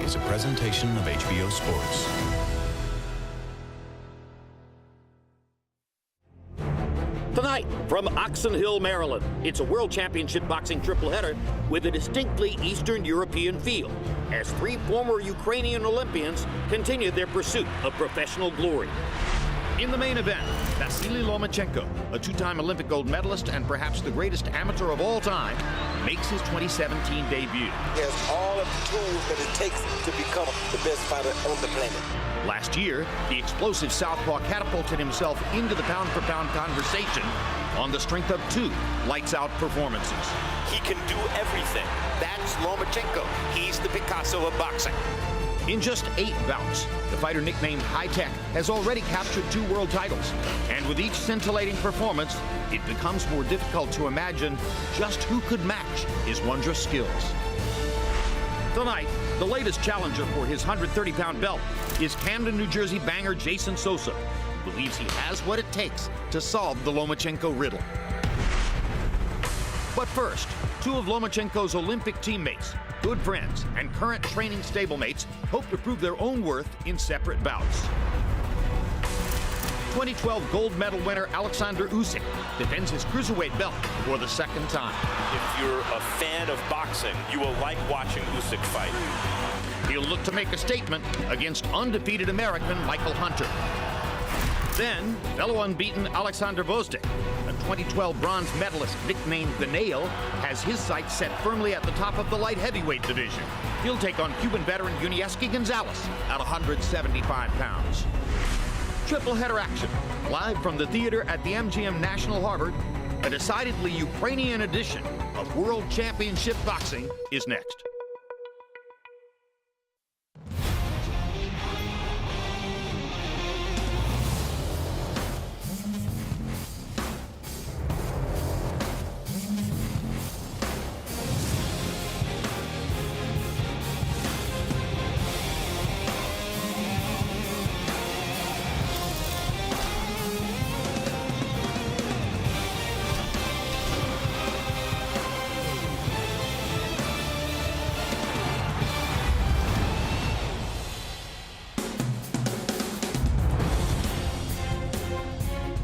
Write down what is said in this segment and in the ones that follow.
is a presentation of HBO Sports. Tonight, from Oxon Hill, Maryland, it's a World Championship boxing tripleheader with a distinctly Eastern European feel, as three former Ukrainian Olympians continue their pursuit of professional glory. In the main event, Vasily Lomachenko, a two-time Olympic gold medalist and perhaps the greatest amateur of all time, makes his 2017 debut. He has all of the tools that it takes to become the best fighter on the planet. Last year, the explosive southpaw catapulted himself into the pound-for-pound conversation on the strength of two lights-out performances. He can do everything. That's Lomachenko. He's the Picasso of boxing. In just 8 bouts, the fighter nicknamed High Tech has already captured 2 world titles. And with each scintillating performance, it becomes more difficult to imagine just who could match his wondrous skills. Tonight, the latest challenger for his 130-pound belt is Camden, New Jersey banger Jason Sosa, who believes he has what it takes to solve the Lomachenko riddle. But first, 2 of Lomachenko's Olympic teammates, good friends, and current training stablemates hope to prove their own worth in separate bouts. 2012 gold medal winner Alexandr Usik defends his cruiserweight belt for the second time. If you're a fan of boxing, you will like watching Usyk fight. He'll look to make a statement against undefeated American Michael Hunter. Then, fellow unbeaten Alexander Vozdik, a 2012 bronze medalist nicknamed the Nail, has his sights set firmly at the top of the light heavyweight division. He'll take on Cuban veteran Usyk Gonzalez at 175 pounds. Triple header action, live from the theater at the MGM National Harbor. A decidedly Ukrainian edition of World Championship Boxing is next.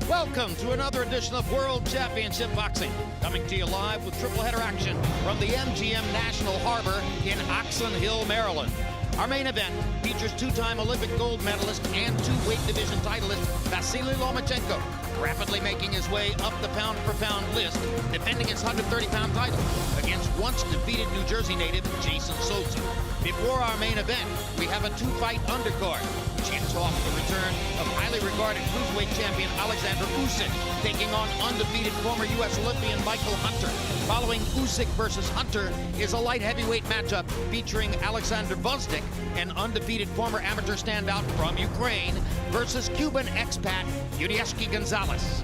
Welcome to another edition of World Championship Boxing, coming to you live with triple header action from the MGM National Harbor in Oxon Hill, Maryland. Our main event features two-time Olympic gold medalist and 2 weight division titleist Vasily Lomachenko, rapidly making his way up the pound-for-pound list, defending his 130-pound title against once-defeated New Jersey native Jason Sosa. Before our main event, we have a 2-fight undercard, which gets off the return of highly regarded cruiserweight champion Alexandr Usik taking on undefeated former U.S. Olympian Michael Hunter. Following Usyk versus Hunter is a light heavyweight matchup featuring Alexander Vozdik, an undefeated former amateur standout from Ukraine, versus Cuban expat Usyk Gonzalez.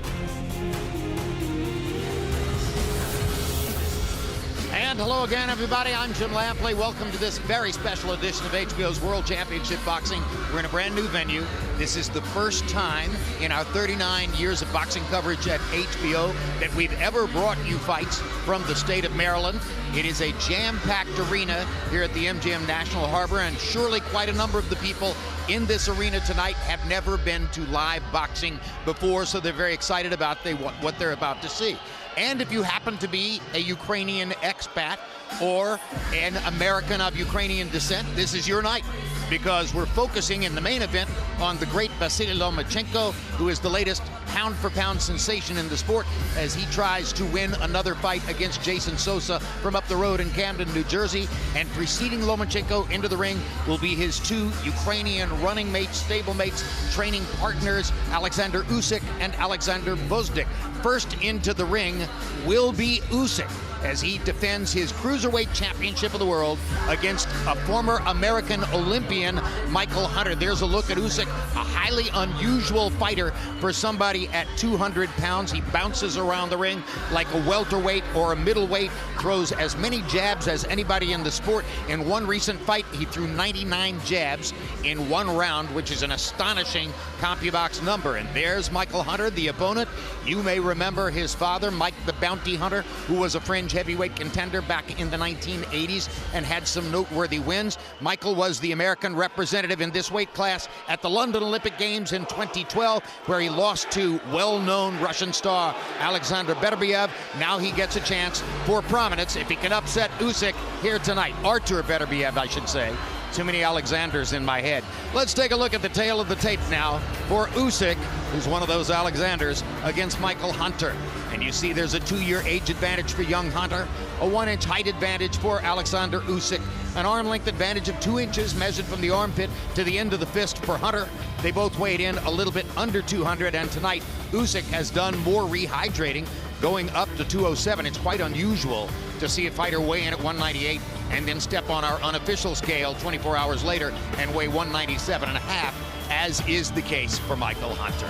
And hello again, everybody. I'm Jim Lampley. Welcome to this very special edition of HBO's World Championship Boxing. We're in a brand new venue. This is the first time in our 39 years of boxing coverage at HBO that we've ever brought you fights from the state of Maryland. It is a jam-packed arena here at the MGM National Harbor, and surely quite a number of the people in this arena tonight have never been to live boxing before, so they're very excited about what they're about to see. And if you happen to be a Ukrainian expat or an American of Ukrainian descent, this is your night, because we're focusing in the main event on the great Vasily Lomachenko, who is the latest pound-for-pound sensation in the sport as he tries to win another fight against Jason Sosa from up the road in Camden, New Jersey. And preceding Lomachenko into the ring will be his 2 Ukrainian running mates, stablemates, training partners, Alexander Usik and Alexander Vozdik. First into the ring will be Usyk, as he defends his cruiserweight championship of the world against a former American Olympian, Michael Hunter. There's a look at Usyk, a highly unusual fighter for somebody at 200 pounds. He bounces around the ring like a welterweight or a middleweight, throws as many jabs as anybody in the sport. In one recent fight, he threw 99 jabs in 1 round, which is an astonishing CompuBox number. And there's Michael Hunter, the opponent. You may remember his father, Mike the Bounty Hunter, who was a friend fringe heavyweight contender back in the 1980s and had some noteworthy wins. Michael was the American representative in this weight class at the London Olympic Games in 2012, where he lost to well-known Russian star Alexander Beterbiev. Now he gets a chance for prominence if he can upset Usyk here tonight. Artur Beterbiev, I should say. Too many Alexanders in my head. Let's take a look at the tail of the tape now for Usyk, who's one of those Alexanders, against Michael Hunter. And you see there's a 2-year age advantage for young Hunter, a 1-inch height advantage for Alexander Usyk, an arm length advantage of 2 inches measured from the armpit to the end of the fist for Hunter. They both weighed in a little bit under 200, and tonight Usyk has done more rehydrating, going up to 207. It's quite unusual to see a fighter weigh in at 198 and then step on our unofficial scale 24 hours later and weigh 197.5, as is the case for Michael Hunter.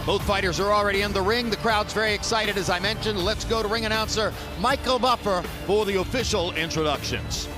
Both fighters are already in the ring. The crowd's very excited, as I mentioned. Let's go to ring announcer Michael Buffer for the official introductions.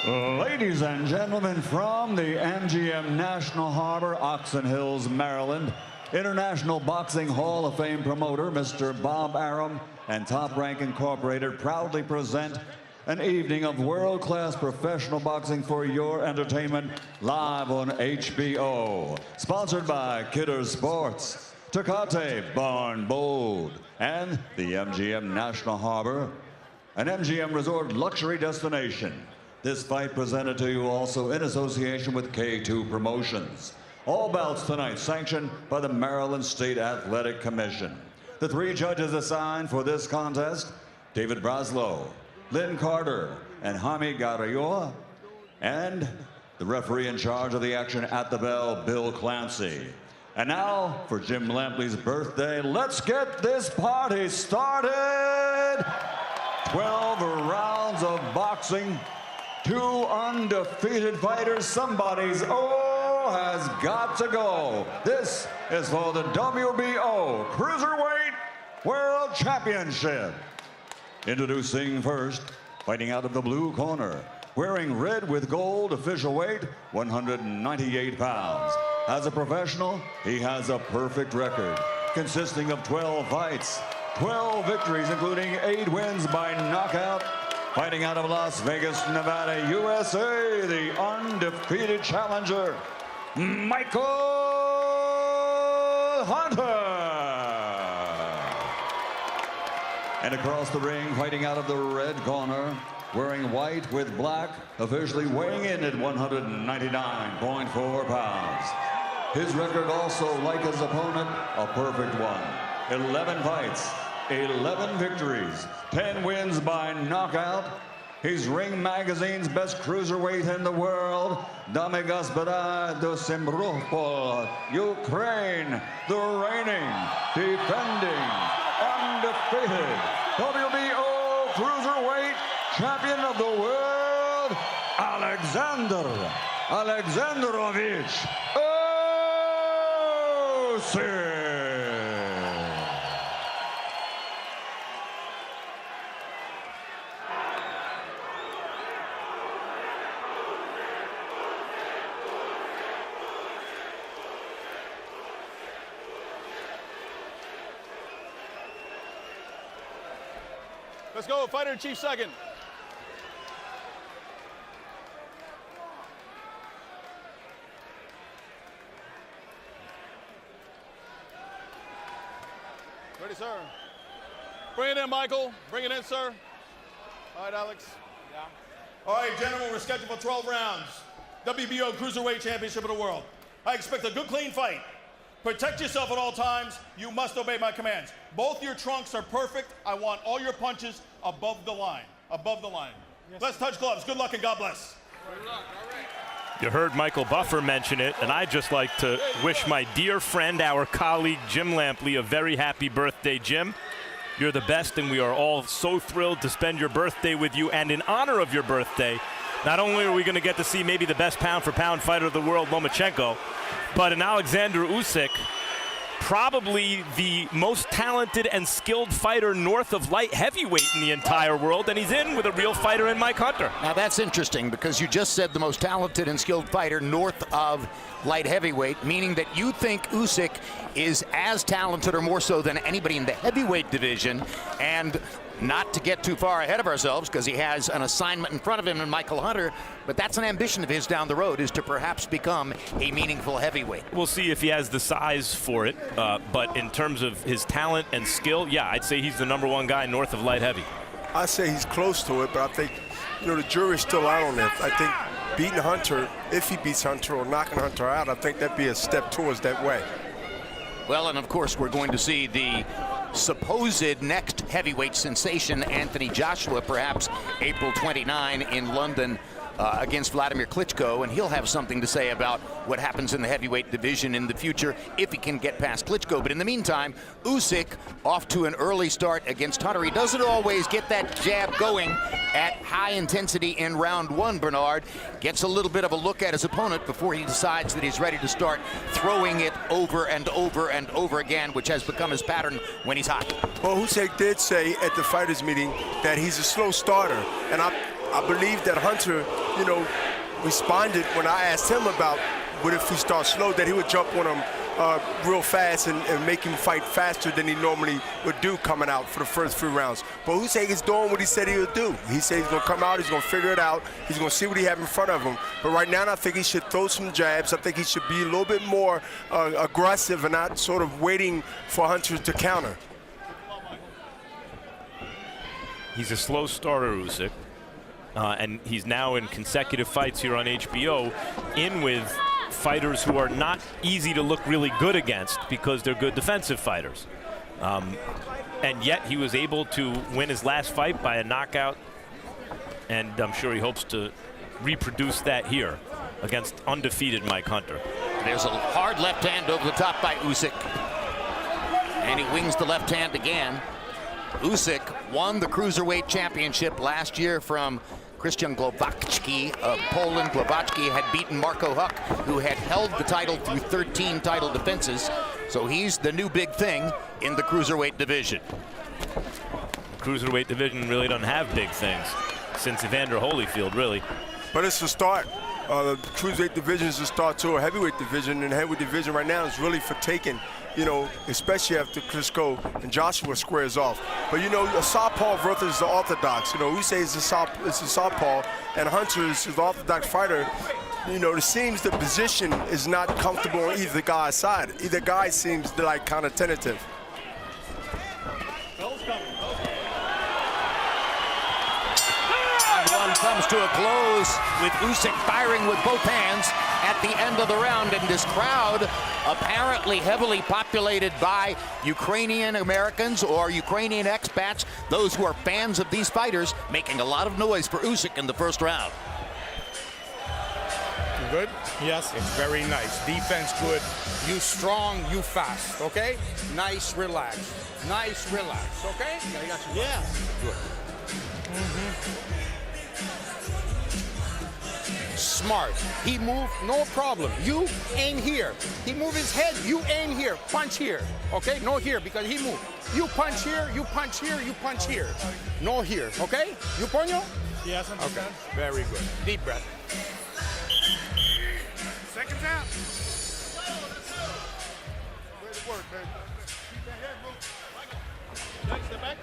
Ladies and gentlemen, from the MGM National Harbor, Oxon Hills, Maryland, International Boxing Hall of Fame promoter Mr. Bob Arum and Top Rank Incorporated proudly present an evening of world-class professional boxing for your entertainment live on HBO. Sponsored by Kidder Sports, Tecate Barn Bold, and the MGM National Harbor, an MGM Resort luxury destination. This fight presented to you also in association with K2 Promotions. All bouts tonight sanctioned by the Maryland State Athletic Commission. The 3 judges assigned for this contest, David Braslow, Lynn Carter, and Jaime Garrioa, and the referee in charge of the action at the bell, Bill Clancy. And now, for Jim Lampley's birthday, let's get this party started! 12 rounds of boxing, 2 undefeated fighters, somebody's has got to go. This is for the WBO Cruiserweight World Championship. Introducing first, fighting out of the blue corner, wearing red with gold, official weight, 198 pounds. As a professional, he has a perfect record, consisting of 12 fights, 12 victories, including 8 wins by knockout. Fighting out of Las Vegas, Nevada, USA, the undefeated challenger, Michael Hunter. And across the ring, fighting out of the red corner, wearing white with black, officially weighing in at 199.4 pounds. His record also, like his opponent, a perfect one. 11 fights, 11 victories, 10 wins by knockout. He's Ring Magazine's best cruiserweight in the world. Dame Gospoda do Simropol, Ukraine, the reigning, defending, undefeated WBO cruiserweight champion of the world, Alexandr Alexandrovich Usyk. Let's go, fighter in chief second. Ready, sir. Bring it in, Michael. Bring it in, sir. All right, Alex. Yeah. All right, gentlemen, we're scheduled for 12 rounds. WBO Cruiserweight Championship of the World. I expect a good, clean fight. Protect yourself at all times. You must obey my commands. Both your trunks are perfect. I want all your punches above the line. Above the line. Yes, let's touch gloves. Good luck and God bless. Good luck. All right. You heard Michael Buffer mention it, and I'd just like to wish my dear friend, our colleague, Jim Lampley, a very happy birthday, Jim. You're the best, and we are all so thrilled to spend your birthday with you. And in honor of your birthday, not only are we going to get to see maybe the best pound-for-pound fighter of the world, Lomachenko, but an Alexander Usyk probably the most talented and skilled fighter north of light heavyweight in the entire world, and he's in with a real fighter in Mike Hunter. Now that's interesting because you just said the most talented and skilled fighter north of light heavyweight, meaning that you think Usyk is as talented or more so than anybody in the heavyweight division. And not to get too far ahead of ourselves because he has an assignment in front of him in Michael Hunter, but that's an ambition of his down the road, is to perhaps become a meaningful heavyweight. We'll see if he has the size for it, but in terms of his talent and skill, yeah, I'd say he's the #1 guy north of light heavy. I say he's close to it, but I think, the jury's still out on that. I think beating Hunter, if he beats Hunter or knocking Hunter out, I think that'd be a step towards that way. Well, and of course, we're going to see the supposed next heavyweight sensation, Anthony Joshua, perhaps April 29 in London against Wladimir Klitschko, and he'll have something to say about what happens in the heavyweight division in the future if he can get past Klitschko. But in the meantime, Usyk off to an early start against Hunter. He doesn't always get that jab going at high intensity in round one, Bernard. Gets a little bit of a look at his opponent before he decides that he's ready to start throwing it over and over and over again, which has become his pattern when he's hot. Well, Usyk did say at the fighters meeting that he's a slow starter, and I believe that Hunter, responded when I asked him about what if he starts slow, that he would jump on him real fast and make him fight faster than he normally would do coming out for the first few rounds. But Usyk is doing what he said he would do. He said he's going to come out, he's going to figure it out, he's going to see what he has in front of him. But right now, I think he should throw some jabs. I think he should be a little bit more aggressive and not sort of waiting for Hunter to counter. He's a slow starter, Usyk. And he's now in consecutive fights here on HBO in with fighters who are not easy to look really good against because they're good defensive fighters. And yet he was able to win his last fight by a knockout, and I'm sure he hopes to reproduce that here against undefeated Mike Hunter. There's a hard left hand over the top by Usyk, and he wings the left hand again. Usyk won the Cruiserweight Championship last year from Christian Glowacki of Poland. Glowacki had beaten Marco Huck, who had held the title through 13 title defenses. So he's the new big thing in the Cruiserweight division. The Cruiserweight division really doesn't have big things since Evander Holyfield, really. But it's a start. The Cruiserweight division is a start to a heavyweight division, and the heavyweight division right now is really for taking, especially after Klitschko and Joshua squares off. But, a southpaw versus the orthodox. We say it's a southpaw, and Hunter is the orthodox fighter. It seems the position is not comfortable on either guy's side. Either guy seems like kind of tentative. One comes to a close with Usyk firing with both hands at the end of the round, and this crowd apparently heavily populated by Ukrainian Americans or Ukrainian expats, those who are fans of these fighters, making a lot of noise for Usyk in the first round. Good? Yes, it's very nice. Defense good. You strong, you fast, okay? Nice, relax. Nice, relax, okay? Yeah. Good. Smart. He moved, no problem. You aim here. He moved his head, you aim here. Punch here, okay? No here, because he moved. You punch here, you punch here, you punch here. No here, okay? You ponyo? Yes, I'm okay. Very good. Deep breath. Second tap. Way to work, man. Keep that head moving. Next, step back.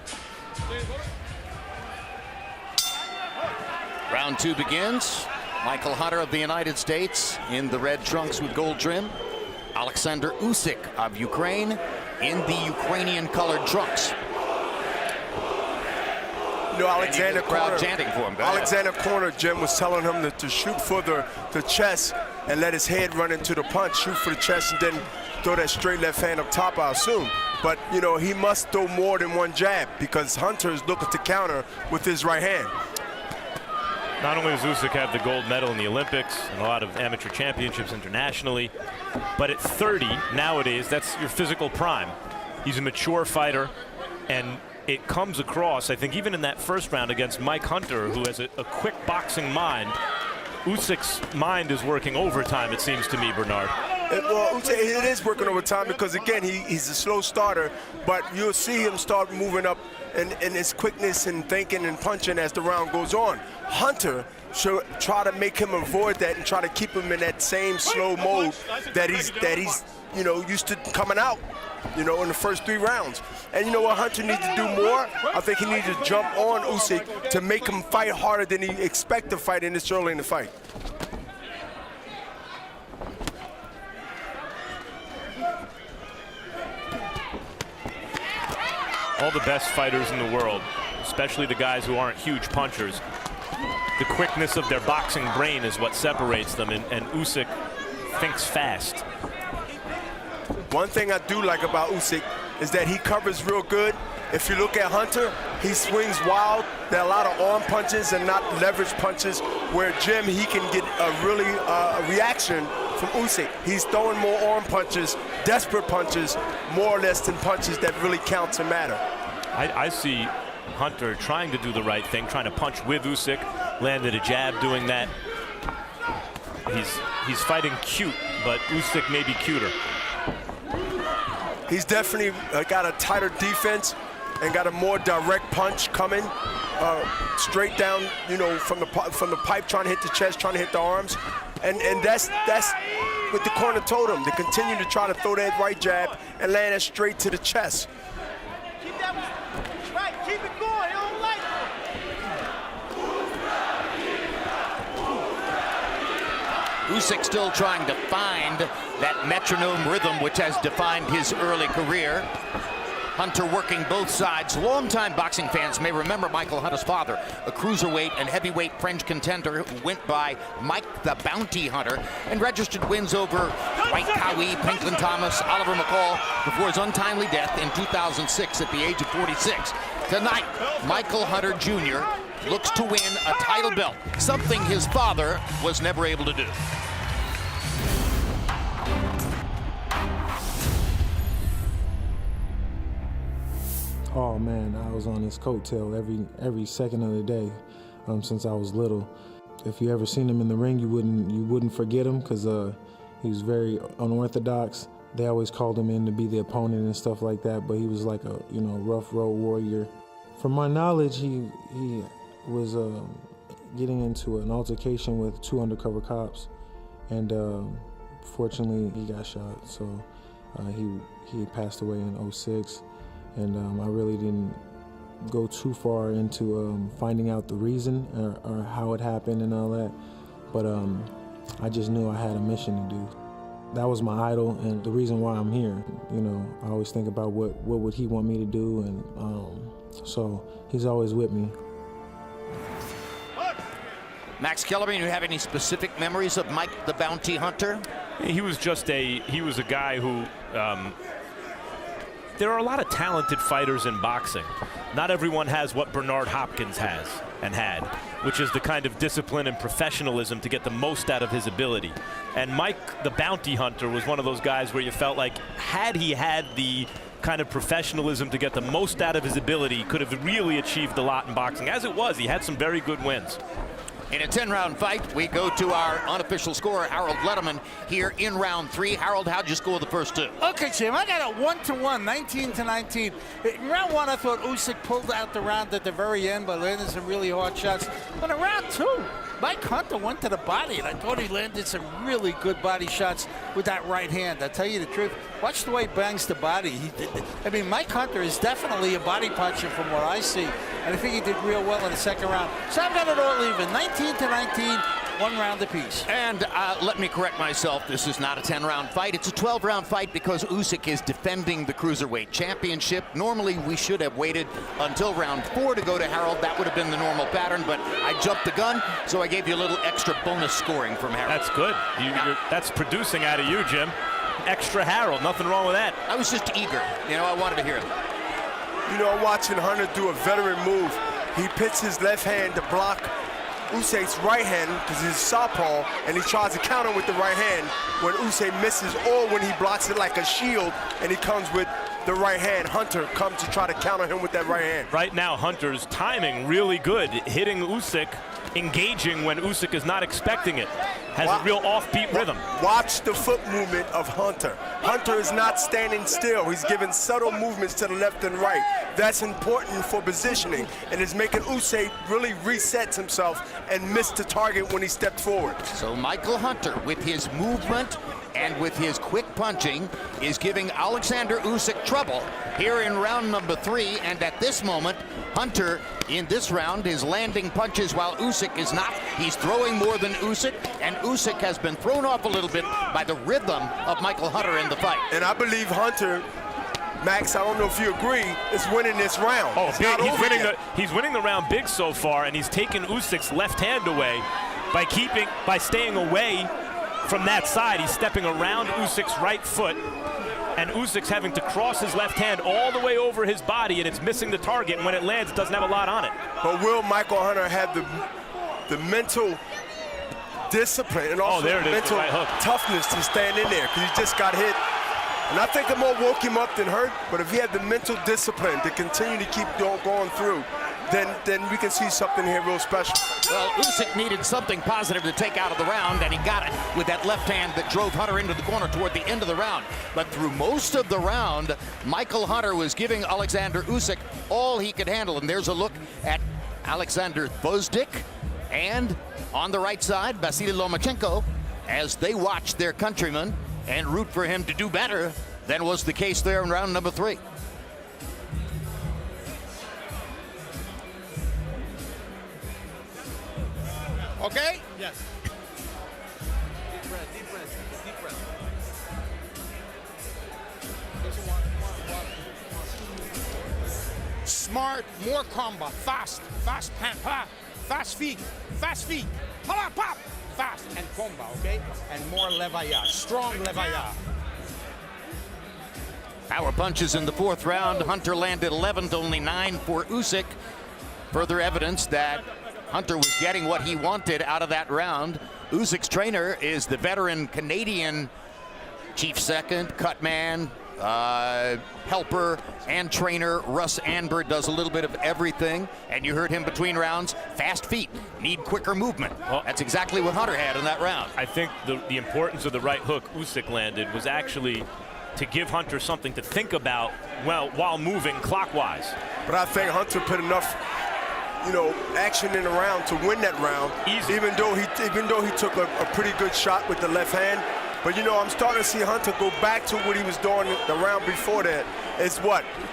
Round two begins. Michael Hunter of the United States in the red trunks with gold trim. Alexandr Usik of Ukraine in the Ukrainian colored trunks. Alexander crowd chanting for him. Alexander Corner, Jim, was telling him to shoot for the chest and let his head run into the punch, shoot for the chest, and then throw that straight left hand up top, I assume. But, he must throw more than one jab because Hunter is looking to counter with his right hand. Not only does Usyk have the gold medal in the Olympics and a lot of amateur championships internationally, but at 30 nowadays, that's your physical prime. He's a mature fighter, and it comes across, I think, even in that first round against Mike Hunter, who has a quick boxing mind. Usyk's mind is working overtime, it seems to me, Bernard. Well, it is working overtime because, again, he's a slow starter, but you'll see him start moving up in his quickness and thinking and punching as the round goes on. Hunter should try to make him avoid that and try to keep him in that same slow mode that he's used to coming out, in the first 3 rounds. And you know what Hunter needs to do more? I think he needs to jump on Usyk to make him fight harder than he expects to fight in this early in the fight. All the best fighters in the world, especially the guys who aren't huge punchers, the quickness of their boxing brain is what separates them, and Usyk thinks fast. One thing I do like about Usyk is that he covers real good. If you look at Hunter, he swings wild. There are a lot of arm punches and not leverage punches, where Jim, he can get a reaction from Usyk. He's throwing more arm punches, desperate punches, more or less than punches that really count and matter. I see Hunter trying to do the right thing, trying to punch with Usyk, landed a jab doing that. He's fighting cute, but Usyk may be cuter. He's definitely got a tighter defense and got a more direct punch coming straight down, from the pipe, trying to hit the chest, trying to hit the arms. And that's what the corner told him, to continue to try to throw that right jab and land it straight to the chest. Keep that right, keep it going, you don't like it. Usyk still trying to find that metronome rhythm which has defined his early career. Hunter working both sides. Longtime boxing fans may remember Michael Hunter's father, a cruiserweight and heavyweight French contender who went by Mike the Bounty Hunter and registered wins over White Cowie, Pinklin Thomas, Oliver McCall before his untimely death in 2006 at the age of 46. Tonight, Michael Hunter Jr. looks to win a title belt, something his father was never able to do. Oh man, I was on his coattail every second of the day since I was little. If you ever seen him in the ring, you wouldn't forget him, because he was very unorthodox. They always called him in to be the opponent and stuff like that, but he was like a rough road warrior. From my knowledge, he was getting into an altercation with 2 undercover cops, and fortunately he got shot. So he passed away in '06. And I really didn't go too far into finding out the reason or how it happened and all that. But I just knew I had a mission to do. That was my idol and the reason why I'm here. I always think about what would he want me to do, and so he's always with me. Max Kellerman, you have any specific memories of Mike the Bounty Hunter? He was a guy who, there are a lot of talented fighters in boxing. Not everyone has what Bernard Hopkins has and had, which is the kind of discipline and professionalism to get the most out of his ability. And Mike the Bounty Hunter was one of those guys where you felt like, had he had the kind of professionalism to get the most out of his ability, he could have really achieved a lot in boxing. As it was, he had some very good wins. In a 10-round fight, we go to our unofficial scorer, Harold Letterman, here in round 3. Harold, how'd you score the first 2? Okay, Jim, I got a 1-1, 19-19. In round 1, I thought Usyk pulled out the round at the very end by landing some really hard shots. But in round 2, Mike Hunter went to the body, and I thought he landed some really good body shots with that right hand. I tell you the truth, watch the way he bangs the body. Mike Hunter is definitely a body puncher from what I see, and I think he did real well in the second round. So I've got it all even, 19-19, 1 round apiece. And let me correct myself, this is not a 10-round fight. It's a 12-round fight because Usyk is defending the Cruiserweight Championship. Normally, we should have waited until round 4 to go to Harold. That would have been the normal pattern, but I jumped the gun, so I gave you a little extra bonus scoring from Harold. That's good. That's producing out of you, Jim. Extra Harold, nothing wrong with that. I was just eager. I wanted to hear it. I'm watching Hunter do a veteran move. He pits his left hand to block Usyk's right hand, because he's southpaw, and he tries to counter with the right hand when Usyk misses, or when he blocks it like a shield and he comes with the right hand. Hunter comes to try to counter him with that right hand. Right now, Hunter's timing really good, hitting Usyk engaging when Usyk is not expecting it. Has a real offbeat rhythm. Watch the foot movement of Hunter. Hunter is not standing still. He's giving subtle movements to the left and right. That's important for positioning, and is making Usyk really reset himself and miss the target when he stepped forward. So Michael Hunter, with his movement and with his quick punching, is giving Alexander Usyk trouble here in round number 3. And at this moment, Hunter in this round is landing punches while Usyk is not. He's throwing more than Usyk, and Usyk has been thrown off a little bit by the rhythm of Michael Hunter in the fight. And I believe Hunter, Max, I don't know if you agree, is winning this round. Oh, big. He's winning the round big so far, and he's taken Usyk's left hand away by staying away from that side. He's stepping around Usyk's right foot, and Usyk's having to cross his left hand all the way over his body, and it's missing the target, and when it lands, it doesn't have a lot on it. But will Michael Hunter have the mental discipline and also mental toughness to stand in there, because he just got hit? And I think it more woke him up than hurt, but if he had the mental discipline to continue to keep going through, then we can see something here real special. Well, Usyk needed something positive to take out of the round, and he got it with that left hand that drove Hunter into the corner toward the end of the round. But through most of the round, Michael Hunter was giving Alexander Usyk all he could handle. And there's a look at Alexander Usik, and on the right side, Vasily Lomachenko, as they watch their countryman and root for him to do better than was the case there in round number 3. Okay? Yes. Deep breath, deep breath, deep breath. Smart, more combo, fast hand, fast feet, pop, fast and combo, okay? And more levaya, strong levaya. Power punches in the 4th round. Hunter landed 11 to only 9 for Usyk. Further evidence that Hunter was getting what he wanted out of that round. Usyk's trainer is the veteran Canadian chief second, cut man, helper, and trainer Russ Anber. Does a little bit of everything, and you heard him between rounds. Fast feet, need quicker movement. Well, that's exactly what Hunter had in that round. I think the importance of the right hook Usyk landed was actually to give Hunter something to think about while moving clockwise. But I think Hunter put enough action in the round to win that round. Easy. Even though he took a pretty good shot with the left hand. But I'm starting to see Hunter go back to what he was doing the round before that. It's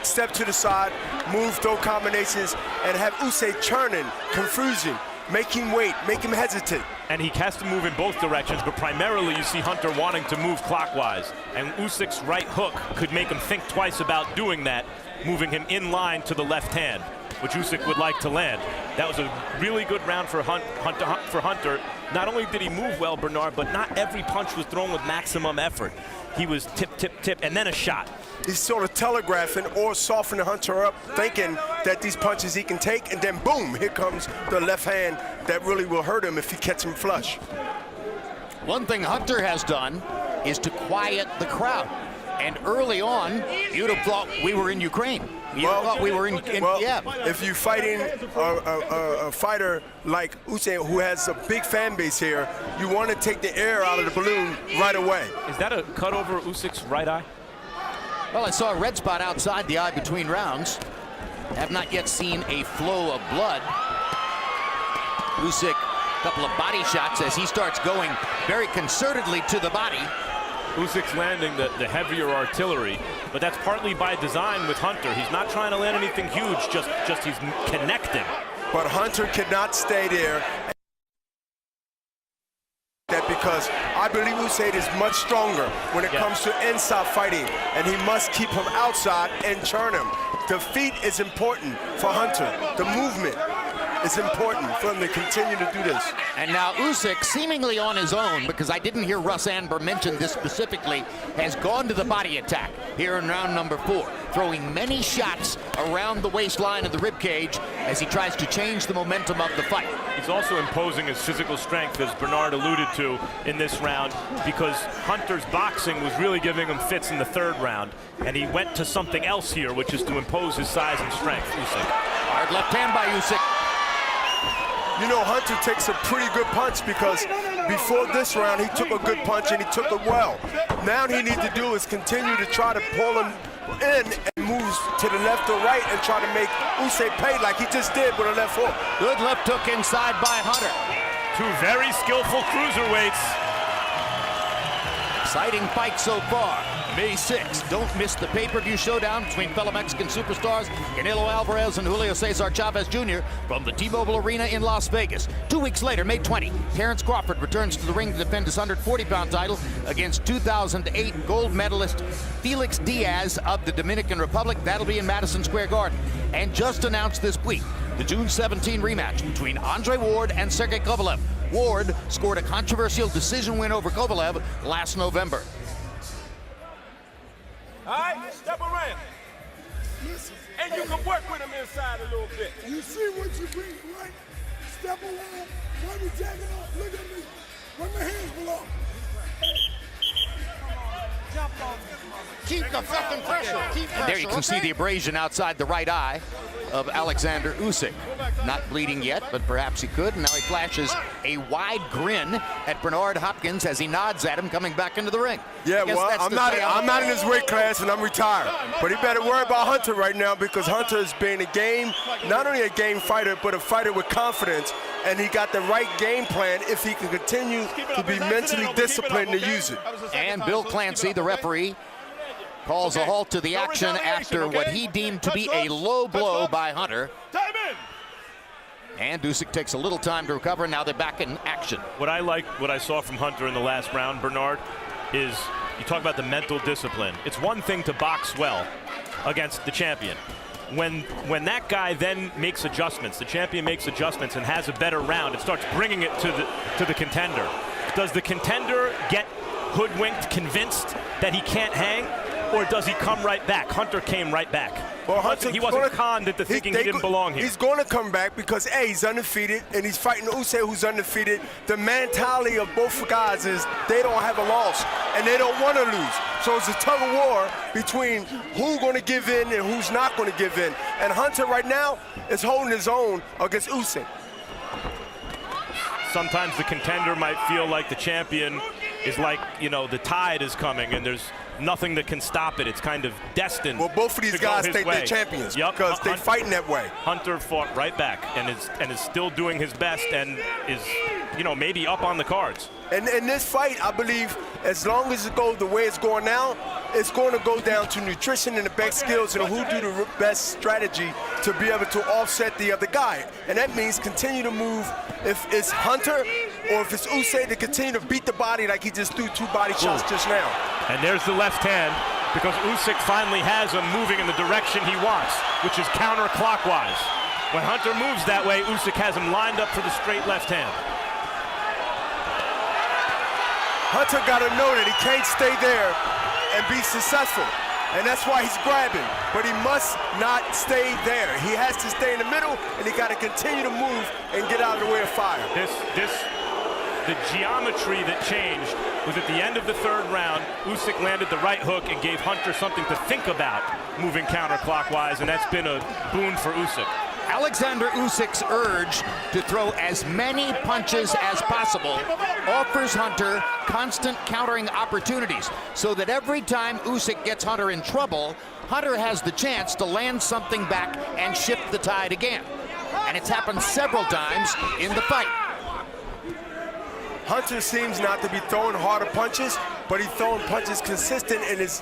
step to the side, move, throw combinations, and have Usyk churning, confusing, make him wait, make him hesitate. And he has to move in both directions, but primarily you see Hunter wanting to move clockwise. And Usyk's right hook could make him think twice about doing that, moving him in line to the left hand, which Usyk would like to land. That was a really good round for Hunter. Not only did he move well, Bernard, but not every punch was thrown with maximum effort. He was tip, tip, tip, and then a shot. He's sort of telegraphing or softening Hunter up, thinking that these punches he can take, and then boom, here comes the left hand that really will hurt him if he catches him flush. One thing Hunter has done is to quiet the crowd. And early on, you'd have thought we were in Ukraine. Thought we were if you're fighting a fighter like Usyk, who has a big fan base here, you want to take the air out of the balloon right away. Is that a cut over Usyk's right eye? Well, I saw a red spot outside the eye between rounds. Have not yet seen a flow of blood. Usyk, a couple of body shots as he starts going very concertedly to the body. Usyk's landing the heavier artillery, but that's partly by design with Hunter. He's not trying to land anything huge, just he's connecting. But Hunter cannot stay there. Because I believe Usyk is much stronger when it comes to inside fighting, and he must keep him outside and churn him. The feet is important for Hunter. The movement is important for him to continue to do this. And now Usyk, seemingly on his own, because I didn't hear Russ Anber mention this specifically, has gone to the body attack here in round number 4, throwing many shots around the waistline of the ribcage as he tries to change the momentum of the fight. He's also imposing his physical strength, as Bernard alluded to in this round, because Hunter's boxing was really giving him fits in the 3rd round, and he went to something else here, which is to impose his size and strength. Usyk. Hard left hand by Usyk. you know, Hunter takes a pretty good punch because before this round, he took a good punch and he took it well. Now he needs to do is continue to try to pull him in and moves to the left or right and try to make Usyk pay like he just did with a left hook. Good left hook inside by Hunter. Two very skillful cruiserweights. Exciting fight so far. May 6th, don't miss the pay-per-view showdown between fellow Mexican superstars Canelo Alvarez and Julio Cesar Chavez Jr. from the T-Mobile Arena in Las Vegas. 2 weeks later, May 20, Terence Crawford returns to the ring to defend his 140-pound title against 2008 gold medalist Felix Diaz of the Dominican Republic. That'll be in Madison Square Garden. And just announced this week, the June 17 rematch between Andre Ward and Sergey Kovalev. Ward scored a controversial decision win over Kovalev last November. All right, step around. And you can work with him inside a little bit. You see what you bring, right? Step around. Why we jacking off? Look at me. Where my hands belong. Jump off. Keep the fucking pressure. Keep pressure. And there you can see the abrasion outside the right eye of Alexander Usyk. Not bleeding yet, but perhaps he could. And now he flashes a wide grin at Bernard Hopkins as he nods at him coming back into the ring. Yeah, well, I'm not in his weight class and I'm retired. But he better worry about Hunter right now because Hunter is being a game, not only a game fighter, but a fighter with confidence. And he got the right game plan if he can continue to be mentally disciplined to use it. And Bill Clancy, the referee, calls a halt to the action after what he deemed to be a low blow by Hunter. And Usyk takes a little time to recover. Now they're back in action. What I saw from Hunter in the last round, Bernard, is you talk about the mental discipline. It's one thing to box well against the champion. When that guy then makes adjustments, the champion makes adjustments and has a better round, it starts bringing it to the contender. Does the contender get hoodwinked, convinced that he can't hang, or does he come right back? Hunter came right back. Well, Hunter, he wasn't conned into thinking he didn't belong here. He's going to come back because, A, he's undefeated, and he's fighting Usyk, who's undefeated. The mentality of both guys is they don't have a loss, and they don't want to lose. So it's a tug of war between who's going to give in and who's not going to give in. And Hunter right now is holding his own against Usyk. Sometimes the contender might feel like the champion is like, you know, the tide is coming and there's nothing that can stop it. It's kind of destined. Well, both of these guys think they're champions because they're fighting that way. Hunter fought right back and is still doing his best and is, you know, maybe up on the cards. And in this fight, I believe as long as it goes the way it's going now, it's going to go down to nutrition and the best skills and who do the best strategy to be able to offset the other guy. And that means continue to move. If it's Hunter or if it's Usyk, to continue to beat the body like he just threw 2 body shots just now. And there's the left hand because Usyk finally has him moving in the direction he wants, which is counterclockwise. When Hunter moves that way, Usyk has him lined up for the straight left hand. Hunter got to know that he can't stay there and be successful. And that's why he's grabbing. But he must not stay there. He has to stay in the middle, and he got to continue to move and get out of the way of fire. The geometry that changed was at the end of the 3rd round. Usyk landed the right hook and gave Hunter something to think about moving counterclockwise, and that's been a boon for Usyk. Alexander Usyk's urge to throw as many punches as possible offers Hunter constant countering opportunities so that every time Usyk gets Hunter in trouble, Hunter has the chance to land something back and shift the tide again. And it's happened several times in the fight. Hunter seems not to be throwing harder punches, but he's throwing punches consistent and is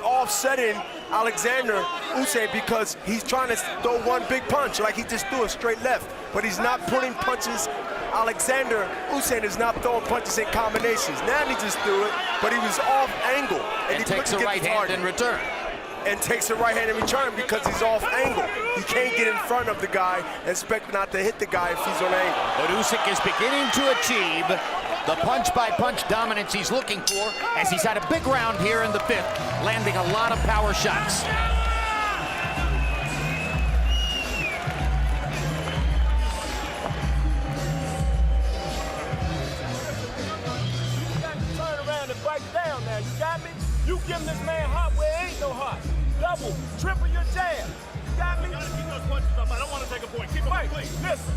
offsetting Alexander Usyk because he's trying to throw one big punch like he just threw a straight left, but he's not putting punches. Alexander Usyk is not throwing punches in combinations. Now he just threw it, but he was off angle. And he takes a right hand in return. And takes a right hand in return because he's off angle. He can't get in front of the guy and expect not to hit the guy if he's on angle. But Usyk is beginning to achieve the punch-by-punch dominance he's looking for as he's had a big round here in the 5th, landing a lot of power shots. Turn around and bite down now, you got me? You giving this man hot where there ain't no hot. Double, triple your jab. You got me? You gotta keep those punches up. I don't want to take a point. Keep it right. Listen.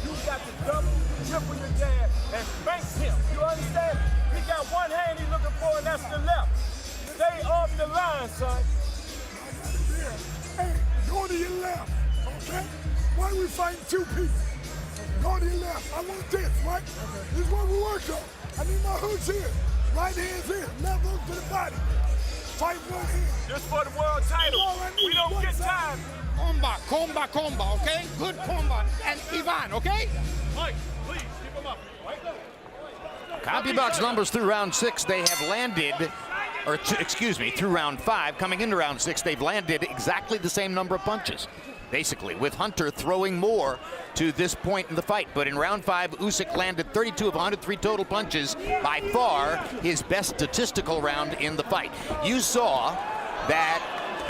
You got to double, triple your jab, and bank him. You understand? He got one hand he's looking for, and that's the left. Stay off the line, son. Hey, go to your left, okay? Why are we fighting two people? Go to your left. I want this, right? This is what we work on. I need my hooks here. Right hand's here. Left hook to the body. Fight one hand. Just for the world title. We don't get time. Comba, okay? Good comba. And Ivan, okay? Mike, please, keep him up. CompuBox numbers through round 6, they have landed, or excuse me, through round 5, coming into round 6, they've landed exactly the same number of punches. Basically, with Hunter throwing more to this point in the fight. But in round 5, Usyk landed 32 of 103 total punches, by far his best statistical round in the fight. You saw that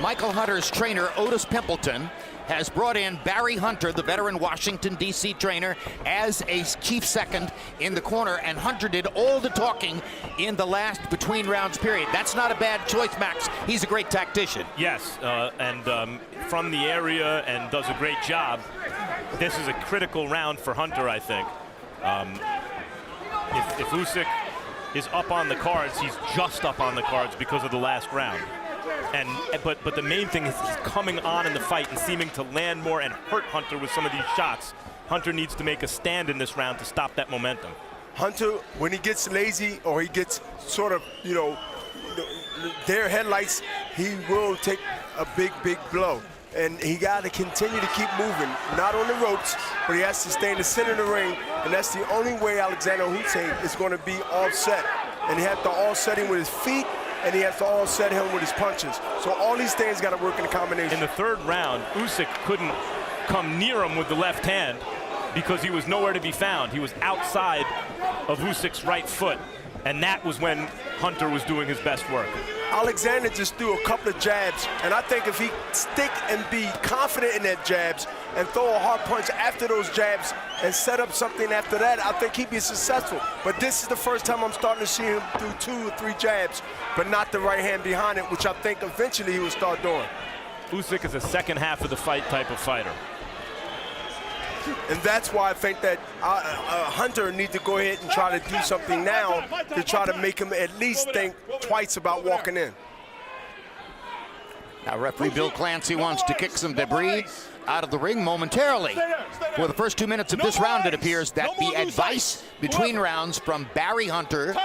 Michael Hunter's trainer, Otis Pimpleton, has brought in Barry Hunter, the veteran Washington, D.C. trainer, as a chief second in the corner, and Hunter did all the talking in the last between rounds period. That's not a bad choice, Max. He's a great tactician. Yes, and from the area, and does a great job. This is a critical round for Hunter, I think. If Usyk is up on the cards, he's just up on the cards because of the last round. But the main thing is he's coming on in the fight and seeming to land more and hurt Hunter with some of these shots. Hunter needs to make a stand in this round to stop that momentum. Hunter, when he gets lazy or he gets sort of, their headlights, he will take a big blow. And he got to continue to keep moving, not on the ropes, but he has to stay in the center of the ring, and that's the only way Alexander Usyk is going to be offset. And he has to offset him with his feet, and he has to offset him with his punches. So all these things got to work in a combination. In the third round, Usyk couldn't come near him with the left hand because he was nowhere to be found. He was outside of Usyk's right foot, and that was when Hunter was doing his best work. Alexander just threw a couple of jabs, and I think if he stick and be confident in that jabs and throw a hard punch after those jabs and set up something after that, I think he'd be successful. But this is the first time I'm starting to see him through 2 or 3 jabs, but not the right hand behind it, which I think eventually he will start doing. Usyk is a second half of the fight type of fighter. And that's why I think that Hunter needs to go ahead and try to do something now to try to make him at least think twice about walking in. Now referee Bill Clancy wants to kick some debris out of the ring momentarily. For the first 2 minutes of this round, it appears that the advice between rounds from Barry Hunter,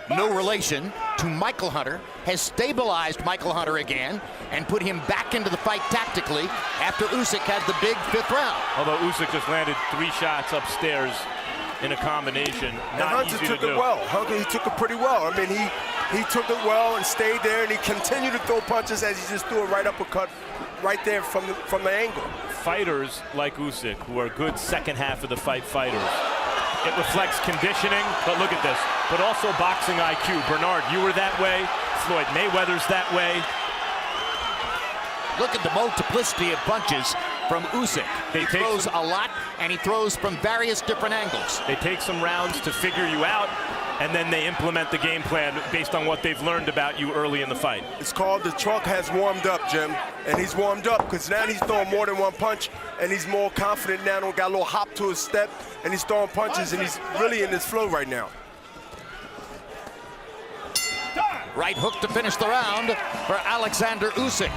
no relation to Michael Hunter, has stabilized Michael Hunter again and put him back into the fight tactically after Usyk had the big 5th round. Although Usyk just landed 3 shots upstairs in a combination. Not easy to do. Hunter took it well. Hunter, he took it pretty well. I mean, he took it well and stayed there, and he continued to throw punches as he just threw a right uppercut right there from the angle. Fighters like Usyk, who are good second half of the fight fighters, it reflects conditioning, but look at this, but also boxing IQ. Bernard, you were that way. Floyd Mayweather's that way. Look at the multiplicity of punches from Usyk. He throws a lot, and he throws from various different angles. They take some rounds to figure you out, and then they implement the game plan based on what they've learned about you early in the fight. It's called the truck has warmed up, Jim. And he's warmed up because now he's throwing more than one punch, and he's more confident now, got a little hop to his step, and he's throwing punches, and he's really in his flow right now. Right hook to finish the round for Alexander Usyk.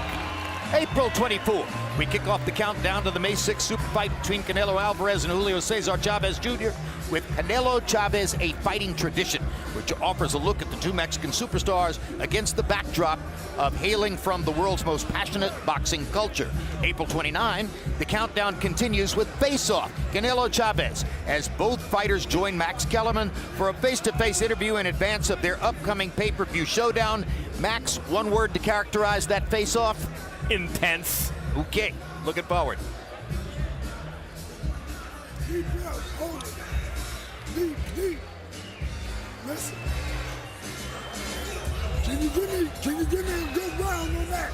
April 24, we kick off the countdown to the May 6th super fight between Canelo Alvarez and Julio Cesar Chavez Jr. with Canelo Chavez, a fighting tradition, which offers a look at the 2 Mexican superstars against the backdrop of hailing from the world's most passionate boxing culture. April 29, the countdown continues with Face-Off, Canelo Chavez, as both fighters join Max Kellerman for a face-to-face interview in advance of their upcoming pay-per-view showdown. Max, one word to characterize that face-off? Intense. Okay, looking forward. Deep breath, hold it. Deep. Listen. Can you give me a good round on that?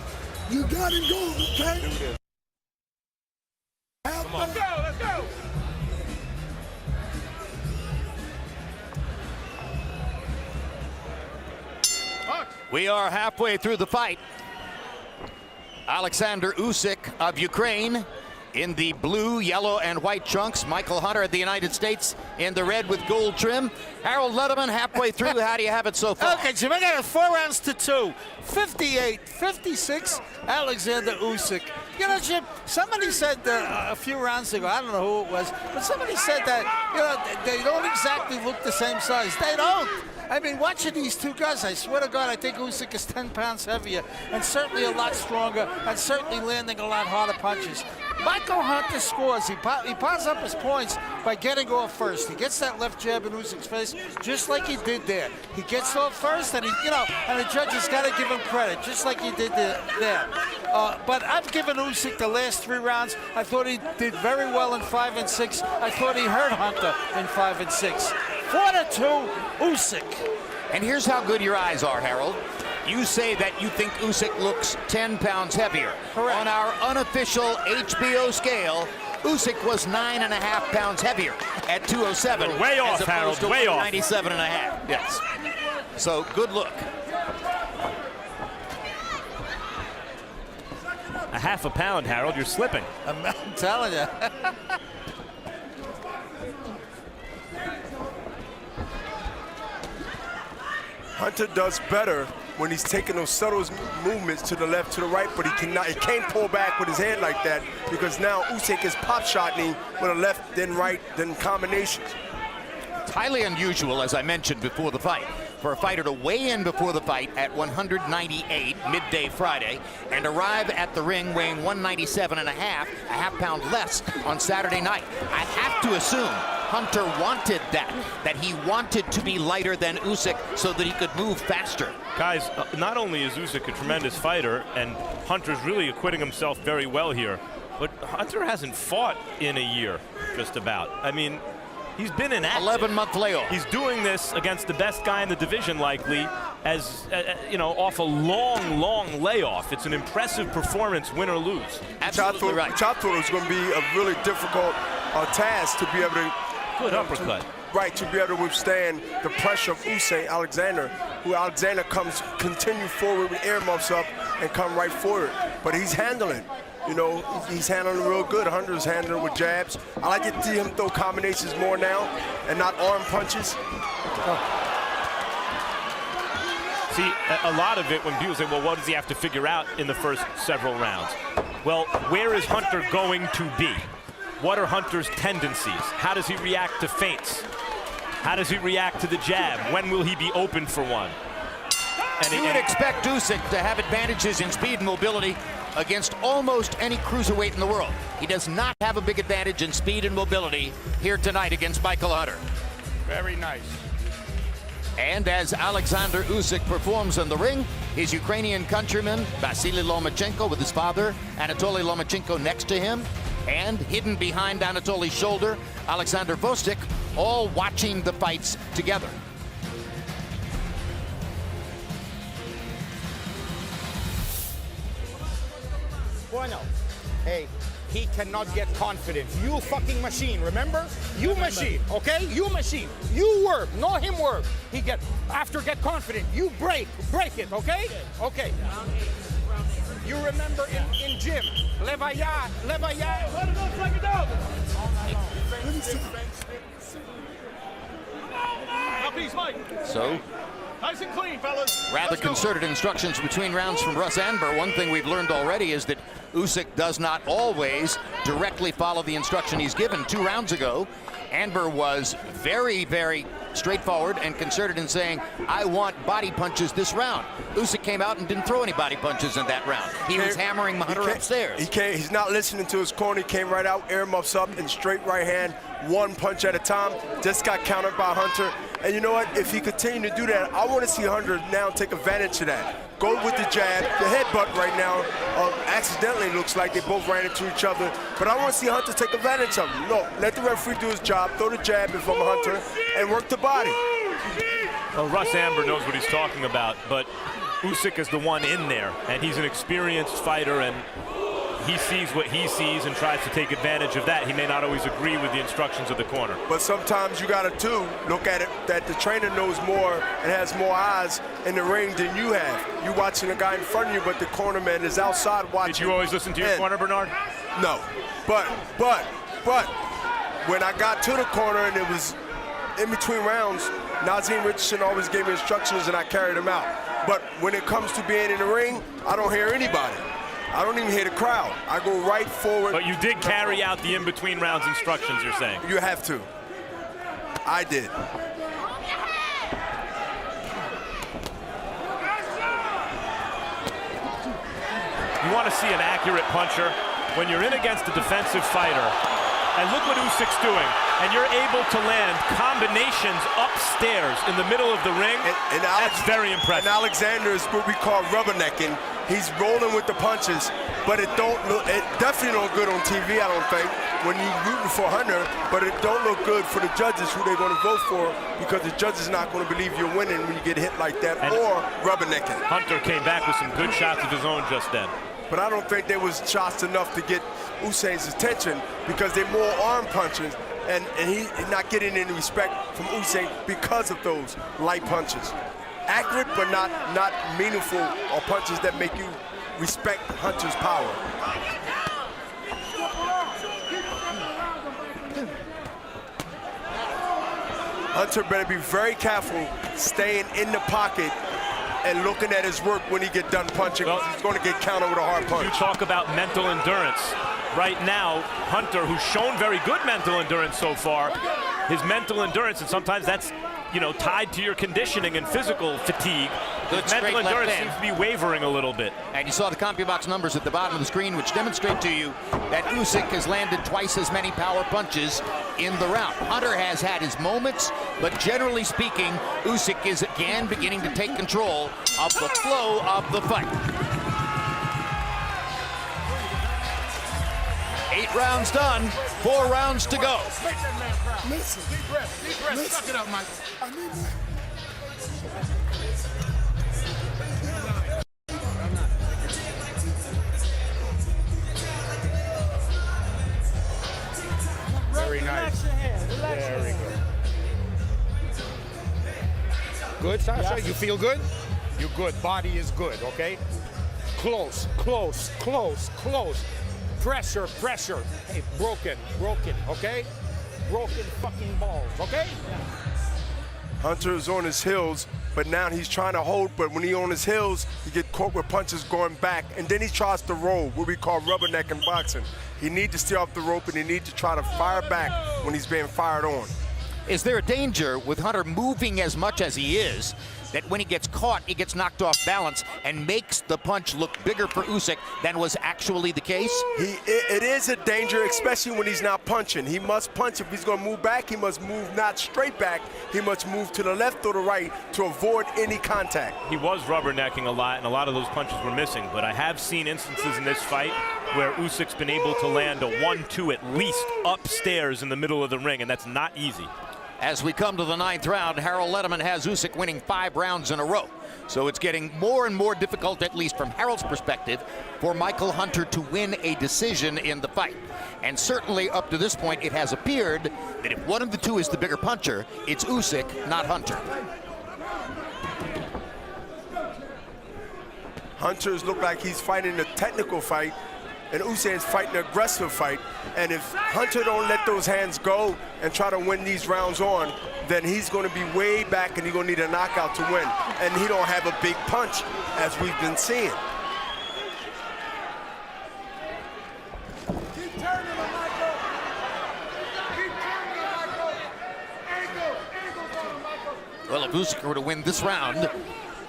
You got him going, okay? Come on. Let's go. We are halfway through the fight. Alexander Usyk of Ukraine In the blue, yellow, and white trunks, Michael Hunter of the United States in the red with gold trim. Harold Letterman, halfway through. How do you have it so far? Okay, Jim, I got it 4 rounds to 2. 58-56, Alexander Usyk. You know, Jim, somebody said a few rounds ago, I don't know who it was, but somebody said that, you know, they don't exactly look the same size. They don't. I mean, watching these two guys, I swear to God, I think Usyk is 10 pounds heavier and certainly a lot stronger and certainly landing a lot harder punches. Michael Hunter scores. He piles up his points by getting off first. He gets that left jab in Usyk's face, just like he did there. He gets off first, and and the judges got to give him credit, just like he did there. But I've given Usyk the last 3 rounds. I thought he did very well in 5 and 6. I thought he hurt Hunter in 5 and 6. 4-2, Usyk. And here's how good your eyes are, Harold. You say that you think Usyk looks 10 pounds heavier. Correct. On our unofficial HBO scale, Usyk was 9.5 pounds heavier at 207. You're way off, as Harold, opposed to way off. 97.5. Yes. So good look. A half a pound, Harold. You're slipping. I'm telling you. Hunter does better when he's taking those subtle movements to the left, to the right, but he can't pull back with his hand like that because now Usyk is pop shotting with a left, then right, then combinations. It's highly unusual, as I mentioned before the fight, for a fighter to weigh in before the fight at 198 midday Friday and arrive at the ring weighing 197.5, a half pound less on Saturday night. I have to assume Hunter wanted that he wanted to be lighter than Usyk so that he could move faster. Guys, not only is Usyk a tremendous fighter, and Hunter's really acquitting himself very well here, but Hunter hasn't fought in a year, just about. I mean, he's been in 11-month layoff. He's doing this against the best guy in the division, likely, as off a long layoff. It's an impressive performance, win or lose. Absolutely right. I thought it was going to be a really difficult task to be able to. Good uppercut. To be able to withstand the pressure of Alexander, who continue forward with earmuffs up and come right forward. But he's handling. He's handling it real good. Hunter's handling it with jabs. I like to see him throw combinations more now and not arm punches. See, a lot of it when people say, well, what does he have to figure out in the first several rounds? Well, where is Hunter going to be? What are Hunter's tendencies? How does he react to feints? How does he react to the jab? When will he be open for one? And you would expect Usyk to have advantages in speed and mobility against almost any cruiserweight in the world. He does not have a big advantage in speed and mobility here tonight against Michael Hunter. Very nice. And as Alexander Usyk performs in the ring, his Ukrainian countryman, Vasily Lomachenko, with his father, Anatoly Lomachenko, next to him, and hidden behind Anatoly's shoulder, Alexander Usik, all watching the fights together. Bueno. Hey, he cannot get confident. You fucking machine, remember? You machine, okay? You machine. You work, not him work. Get confident. You break it, okay? Okay. You remember in gym, levaya. What is those like a dog? So, nice and clean, fellas. Rather concerted instructions between rounds from Russ Anber. One thing we've learned already is that Usyk does not always directly follow the instruction he's given. 2 rounds ago, Anber was very straightforward and concerted in saying, I want body punches this round. Usyk came out and didn't throw any body punches in that round. He was hammering Hunter upstairs. He's not listening to his corner. He came right out, earmuffs up, and straight right hand, 1 punch at a time. Just got countered by Hunter. And you know what? If he continued to do that, I want to see Hunter now take advantage of that. Go with the jab. The headbutt right now accidentally looks like they both ran into each other. But I want to see Hunter take advantage of him. No, let the referee do his job. Throw the jab if I'm Hunter and work the body. Well, Russ Anber knows what he's talking about, but Usyk is the one in there, and he's an experienced fighter, and he sees what he sees and tries to take advantage of that. He may not always agree with the instructions of the corner. But sometimes you got to look at it that the trainer knows more and has more eyes in the ring than you have. You're watching a guy in front of you, but the cornerman is outside watching. Did you always listen to your corner, Bernard? No. But when I got to the corner and it was in between rounds, Nazim Richardson always gave me instructions and I carried him out. But when it comes to being in the ring, I don't hear anybody. I don't even hear the crowd. I go right forward. But you did carry out the in-between rounds instructions, you're saying? You have to. I did. You want to see an accurate puncher when you're in against a defensive fighter. And look what Usyk's doing. And you're able to land combinations upstairs in the middle of the ring. And that's very impressive. And Alexander is what we call rubbernecking. He's rolling with the punches, but it definitely don't look good on TV, I don't think, when you're rooting for Hunter, but it don't look good for the judges who they're going to vote for, because the judges not going to believe you're winning when you get hit like that, and or rubbernecking. Hunter came back with some good shots of his own just then. But I don't think there was shots enough to get Usyk's attention, because they're more arm punches, and he's not getting any respect from Usyk because of those light punches. Accurate, but not meaningful, or punches that make you respect Hunter's power. Hunter better be very careful staying in the pocket and looking at his work when he get done punching. Well, he's going to get countered with a hard punch. You talk about mental endurance. Right now, Hunter, who's shown very good mental endurance so far, his mental endurance, and sometimes that's, you know, tied to your conditioning and physical fatigue. His mental endurance seems to be wavering a little bit. And you saw the CompuBox numbers at the bottom of the screen, which demonstrate to you that Usyk has landed twice as many power punches in the round. Hunter has had his moments, but generally speaking, Usyk is again beginning to take control of the flow of the fight. 8 rounds done, 4 rounds to go. Listen. Deep breath, suck it up, Michael. I need that. Very nice. Very good. Good, Sasha? You feel good? You're good. Body is good, okay? Close. Pressure. Hey, broken, okay? Broken fucking balls, okay? Hunter is on his heels, but now he's trying to hold, but when he's on his heels, he get caught with punches going back, and then he tries to roll, what we call rubberneck in boxing. He needs to stay off the rope, and he needs to try to fire back when he's being fired on. Is there a danger with Hunter moving as much as he is, that when he gets caught, he gets knocked off balance and makes the punch look bigger for Usyk than was actually the case? It is a danger, especially when he's not punching. He must punch. If he's going to move back, he must move not straight back. He must move to the left or the right to avoid any contact. He was rubbernecking a lot, and a lot of those punches were missing. But I have seen instances in this fight where Usyk's been able to land a 1-2 at least upstairs in the middle of the ring, and that's not easy. As we come to the 9th round, Harold Lederman has Usyk winning 5 rounds in a row. So it's getting more and more difficult, at least from Harold's perspective, for Michael Hunter to win a decision in the fight. And certainly up to this point, it has appeared that if one of the two is the bigger puncher, it's Usyk, not Hunter. Hunter's look like he's fighting a technical fight, and Usyk is fighting an aggressive fight. And if Hunter don't let those hands go and try to win these rounds on, then he's going to be way back and he's going to need a knockout to win. And he don't have a big punch, as we've been seeing. Keep turning him, Michael. Keep turning him, Michael. Angles on him, Michael. Well, if Usyk were to win this round,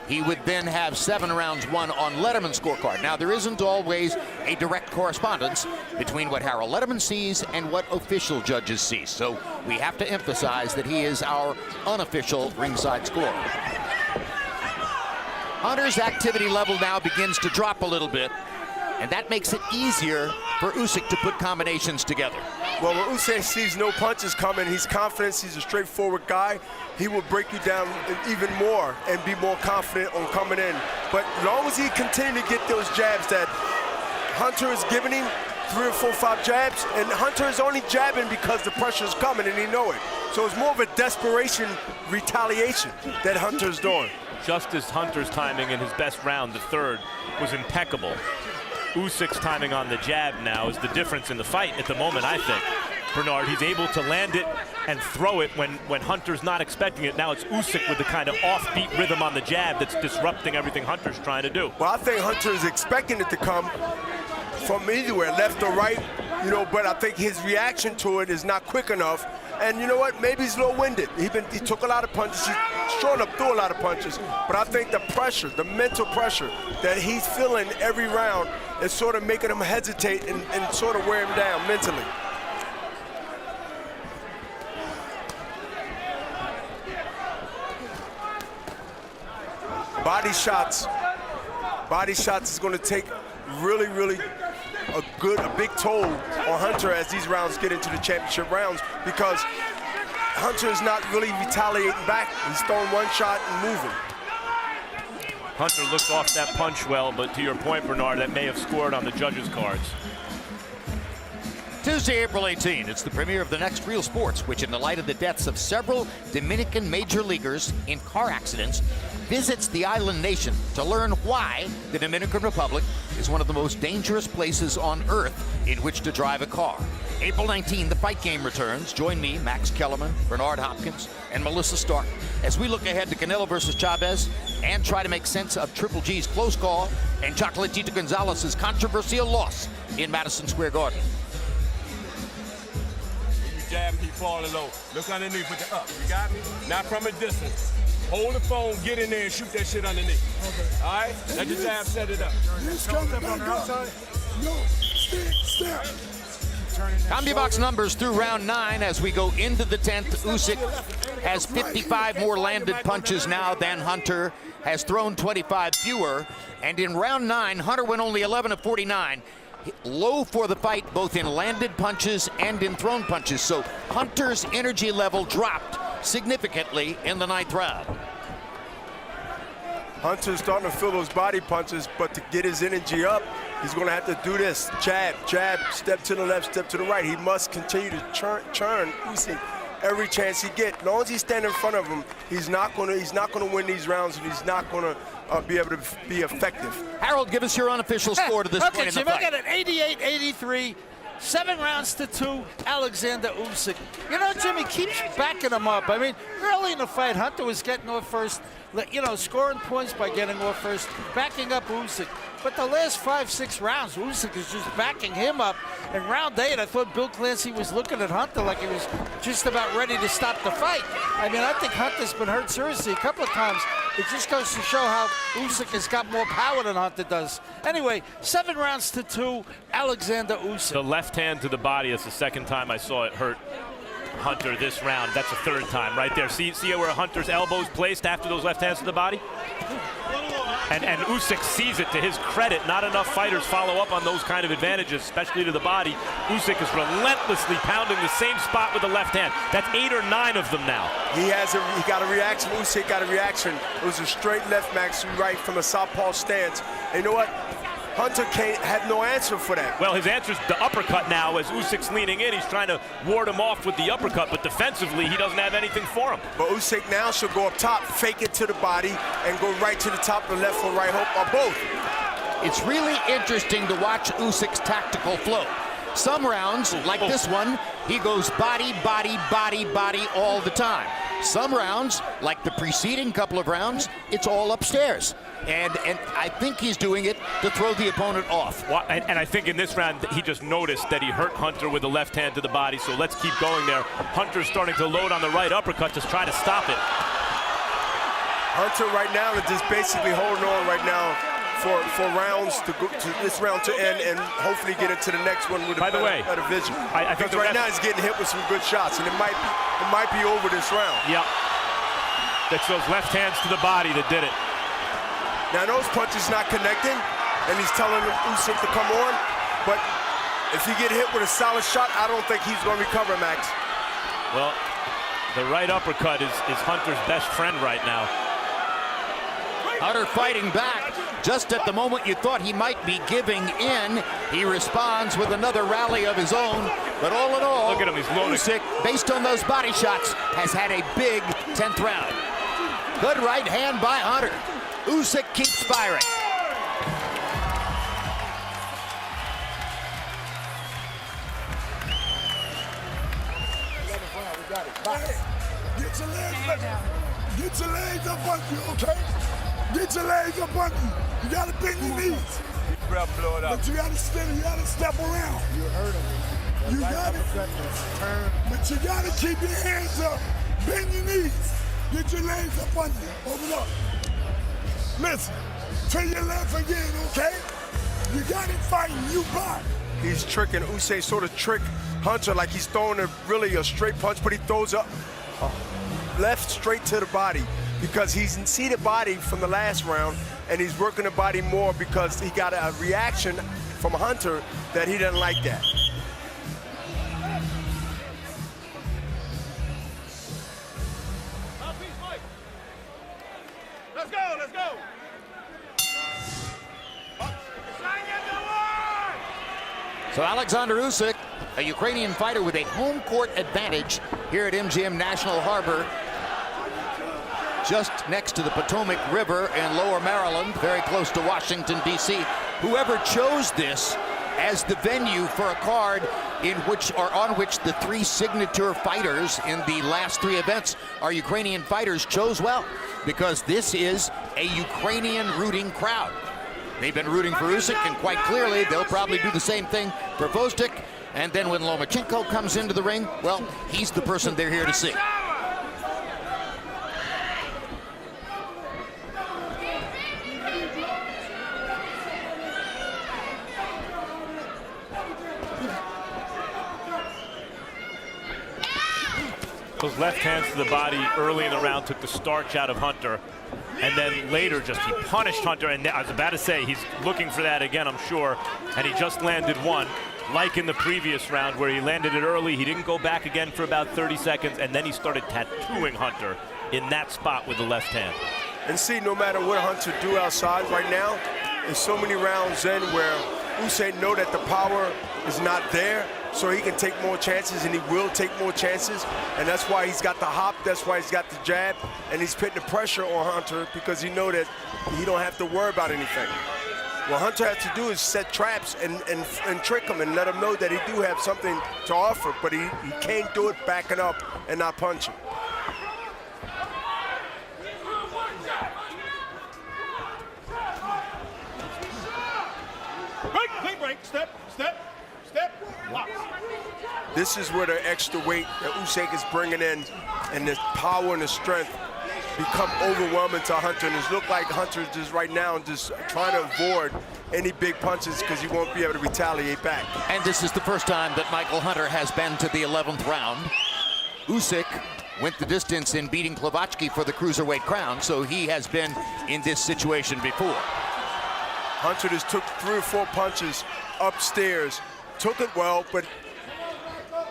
he would then have 7 rounds won on Lederman's scorecard. Now, there isn't always a direct correspondence between what Harold Lederman sees and what official judges see. So we have to emphasize that he is our unofficial ringside scorer. Hunter's activity level now begins to drop a little bit, and that makes it easier for Usyk to put combinations together. Well, when Usyk sees no punches coming, he's confident, he's a straightforward guy. He will break you down even more and be more confident on coming in. But as long as he continues to get those jabs that Hunter is giving him, 3 or 4 or 5 jabs, and Hunter is only jabbing because the pressure is coming and he know it. So it's more of a desperation retaliation that Hunter's doing. Just as Hunter's timing in his best round, the 3rd, was impeccable. Usyk's timing on the jab now is the difference in the fight at the moment, I think. Bernard, he's able to land it and throw it when Hunter's not expecting it. Now it's Usyk with the kind of offbeat rhythm on the jab that's disrupting everything Hunter's trying to do. Well, I think Hunter is expecting it to come from anywhere, left or right, you know, but I think his reaction to it is not quick enough. And you know what? Maybe he's a little winded. He took a lot of punches. He's showing up through a lot of punches. But I think the pressure, the mental pressure that he's feeling every round is sort of making him hesitate and sort of wear him down mentally. Body shots is going to take really a big toll on Hunter as these rounds get into the championship rounds, because Hunter is not really retaliating back. He's throwing one shot and moving. Hunter looked off that punch well, but to your point, Bernard, that may have scored on the judges' cards. Tuesday, April 18, it's the premiere of The Next Real Sports, which in the light of the deaths of several Dominican major leaguers in car accidents, visits the island nation to learn why the Dominican Republic is one of the most dangerous places on earth in which to drive a car. April 19, the fight game returns. Join me, Max Kellerman, Bernard Hopkins, and Melissa Stark as we look ahead to Canelo versus Chavez and try to make sense of Triple G's close call and Chocolatito Gonzalez's controversial loss in Madison Square Garden. Jab, he falling low. Look underneath with the up. You got me? Not from a distance. Hold the phone, get in there, and shoot that shit underneath. Okay. All right? Let the jab set it up. This coming back up. No, step. CompuBox numbers through round 9 as we go into the 10th. Usyk has 55 more landed punches now than Hunter, has thrown 25 fewer. And in round 9, Hunter went only 11 of 49. Low for the fight, both in landed punches and in thrown punches. So Hunter's energy level dropped significantly in the 9th round. Hunter's starting to feel those body punches, but to get his energy up, he's going to have to do this. Jab, step to the left, step to the right. He must continue to churn Usyk every chance he gets. As long as he's standing in front of him, he's not going to win these rounds, and he's not going to be able to be effective. Harold, give us your unofficial score to this point in the fight. Okay, so look at it, 88-83, 7 rounds to 2, Alexander Usyk. You know, Jimmy keeps backing him up. I mean, early in the fight, Hunter was getting off first, you know, scoring points by getting off first, backing up Usyk. But the last 5-6 rounds, Usyk is just backing him up. In round 8, I thought Bill Clancy was looking at Hunter like he was just about ready to stop the fight. I mean, I think Hunter's been hurt seriously a couple of times. It just goes to show how Usyk has got more power than Hunter does. Anyway, 7 rounds to 2, Alexander Usyk. The left hand to the body is the second time I saw it hurt Hunter this round. That's the 3rd time right there. See where Hunter's elbow's placed after those left hands to the body? And Usyk sees it to his credit. Not enough fighters follow up on those kind of advantages, especially to the body. Usyk is relentlessly pounding the same spot with the left hand. That's 8 or 9 of them now. He got a reaction. Usyk got a reaction. It was a straight left, Max, right from a southpaw stance. And you know what? Hunter had no answer for that. Well, his answer is the uppercut now. As Usyk's leaning in, he's trying to ward him off with the uppercut, but defensively, he doesn't have anything for him. But Usyk now should go up top, fake it to the body, and go right to the top, the left or right hook, or both. It's really interesting to watch Usyk's tactical flow. Some rounds, like this one, he goes body, body, body, body all the time. Some rounds, like the preceding couple of rounds, it's all upstairs. And I think he's doing it to throw the opponent off. Well, and I think in this round, he just noticed that he hurt Hunter with the left hand to the body, so let's keep going there. Hunter's starting to load on the right uppercut to try to stop it. Hunter right now is just basically holding on right now for rounds to go to this round to end and hopefully get into the next one with a better vision. I think right now he's getting hit with some good shots, and it might be over this round. Yeah, that's those left hands to the body that did it. Now those punches not connecting, and he's telling Usyk to come on. But if he get hit with a solid shot, I don't think he's going to recover, Max. Well, the right uppercut is Hunter's best friend right now. Hunter fighting back. Just at the moment you thought he might be giving in, he responds with another rally of his own. But all in all, look at him, he's loading. Usyk, based on those body shots, has had a big 10th round. Good right hand by Hunter. Usyk keeps firing. Get your legs up under you, okay? Get your legs up under you. You gotta bend your knees. Blow it up. But you gotta step around. You heard him. You got it. Turn. But you gotta keep your hands up. Bend your knees. Get your legs up under you. Open up. Listen, to your left again, okay? You got it fighting, you block. He's tricking Usyk, sort of trick Hunter like he's throwing really a straight punch, but he throws up left straight to the body because he's seen the body from the last round and he's working the body more because he got a reaction from Hunter that he doesn't like that. Let's go, let's go. So Alexandr Usyk, a Ukrainian fighter with a home court advantage here at MGM National Harbor, just next to the Potomac River in Lower Maryland, very close to Washington, D.C. Whoever chose this as the venue for a card in which or on which the three signature fighters in the last three events are Ukrainian fighters chose well, because this is a Ukrainian rooting crowd. They've been rooting for Usyk, and quite clearly they'll probably do the same thing for Usyk. And then when Lomachenko comes into the ring, well, he's the person they're here to see. Those left hands to the body early in the round took the starch out of Hunter. And then later just he punished Hunter, and I was about to say he's looking for that again, I'm sure, and he just landed one, like in the previous round where he landed it early. He didn't go back again for about 30 seconds, and then he started tattooing Hunter in that spot with the left hand. And see, no matter what Hunter do outside right now, there's so many rounds in where Usyk know that the power is not there, so he can take more chances, and he will take more chances, and that's why he's got the hop, that's why he's got the jab, and he's putting the pressure on Hunter because he know that he don't have to worry about anything. What Hunter has to do is set traps and trick him and let him know that he do have something to offer, but he can't do it backing up and not punching. Break, break, step, step. Lock. This is where the extra weight that Usyk is bringing in and the power and the strength become overwhelming to Hunter. And it looks like Hunter just right now just trying to avoid any big punches because he won't be able to retaliate back. And this is the first time that Michael Hunter has been to the 11th round. Usyk went the distance in beating Klovatsky for the cruiserweight crown, so he has been in this situation before. Hunter just took 3 or 4 punches upstairs. Took it well, but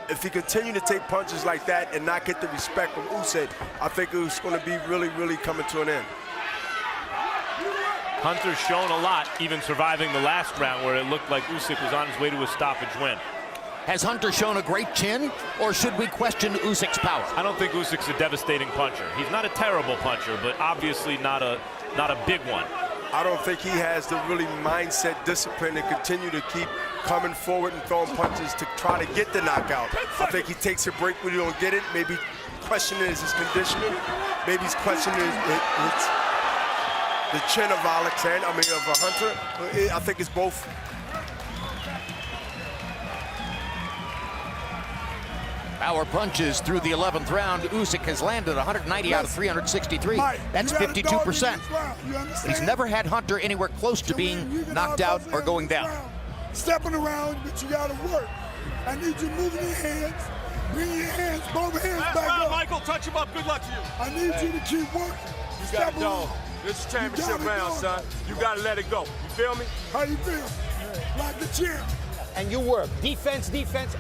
if he continued to take punches like that and not get the respect from Usyk, I think it was going to be really, really coming to an end. Hunter's shown a lot, even surviving the last round where it looked like Usyk was on his way to a stoppage win. Has Hunter shown a great chin, or should we question Usyk's power? I don't think Usyk's a devastating puncher. He's not a terrible puncher, but obviously not a big one. I don't think he has the really mindset, discipline to continue to keep coming forward and throwing punches to try to get the knockout. I think he takes a break when he don't get it. Maybe questioning is his conditioning. Maybe he's questioning the chin of Hunter. I think it's both. Power punches through the 11th round. Usyk has landed 190 out of 363. That's 52%. He's never had Hunter anywhere close to being knocked out or going down. Stepping around, but you gotta work. I need you moving your hands. Bring your hands, both hands back up. Michael, touch him up. Good luck to you. I need you to keep working. You got it, dog. This is championship round, son. You gotta let it go. You feel me? How you feel? Like the champ. And you work defense,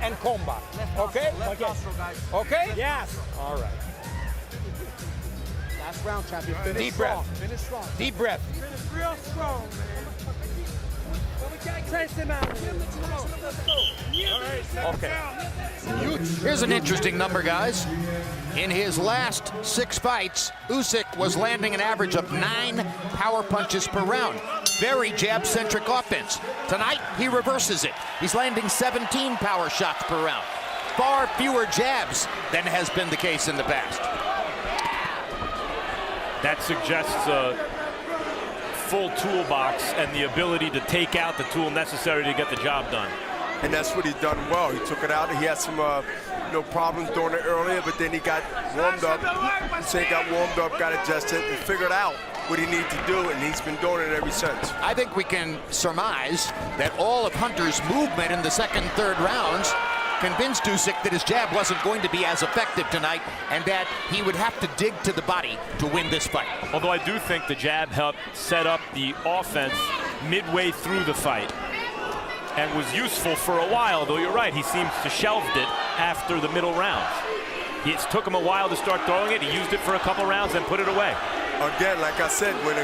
and combat. Okay? Okay? Yes. All right. Last round, champion. Finish Deep strong. breath. Finish strong. Deep breath. Finish real strong, man. Okay. Here's an interesting number, guys. In his last 6 fights, Usyk was landing an average of 9 power punches per round. Very jab-centric offense. Tonight, he reverses it. He's landing 17 power shots per round. Far fewer jabs than has been the case in the past. That suggests a full toolbox and the ability to take out the tool necessary to get the job done. And that's what he done well. He took it out. He had some problems doing it earlier, but then he got warmed up. Usyk got warmed up, got adjusted, and figured out what he needed to do, and he's been doing it ever since. I think we can surmise that all of Hunter's movement in the second, third rounds convinced Usyk that his jab wasn't going to be as effective tonight and that he would have to dig to the body to win this fight. Although I do think the jab helped set up the offense midway through the fight and was useful for a while, though you're right, he seems to shelved it after the middle rounds. It took him a while to start throwing it. He used it for a couple rounds and put it away. Again, like I said, when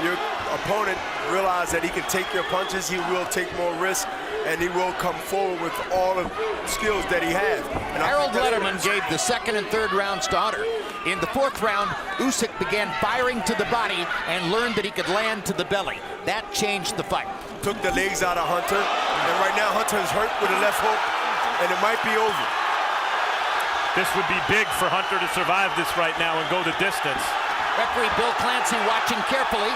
your opponent realizes that he can take your punches, he will take more risk, and he will come forward with all the skills that he has. Harold Letterman gave the second and third rounds to Hunter. In the fourth round, Usyk began firing to the body and learned that he could land to the belly. That changed the fight. Took the legs out of Hunter, and right now Hunter is hurt with a left hook, and it might be over. This would be big for Hunter to survive this right now and go the distance. Referee Bill Clancy watching carefully.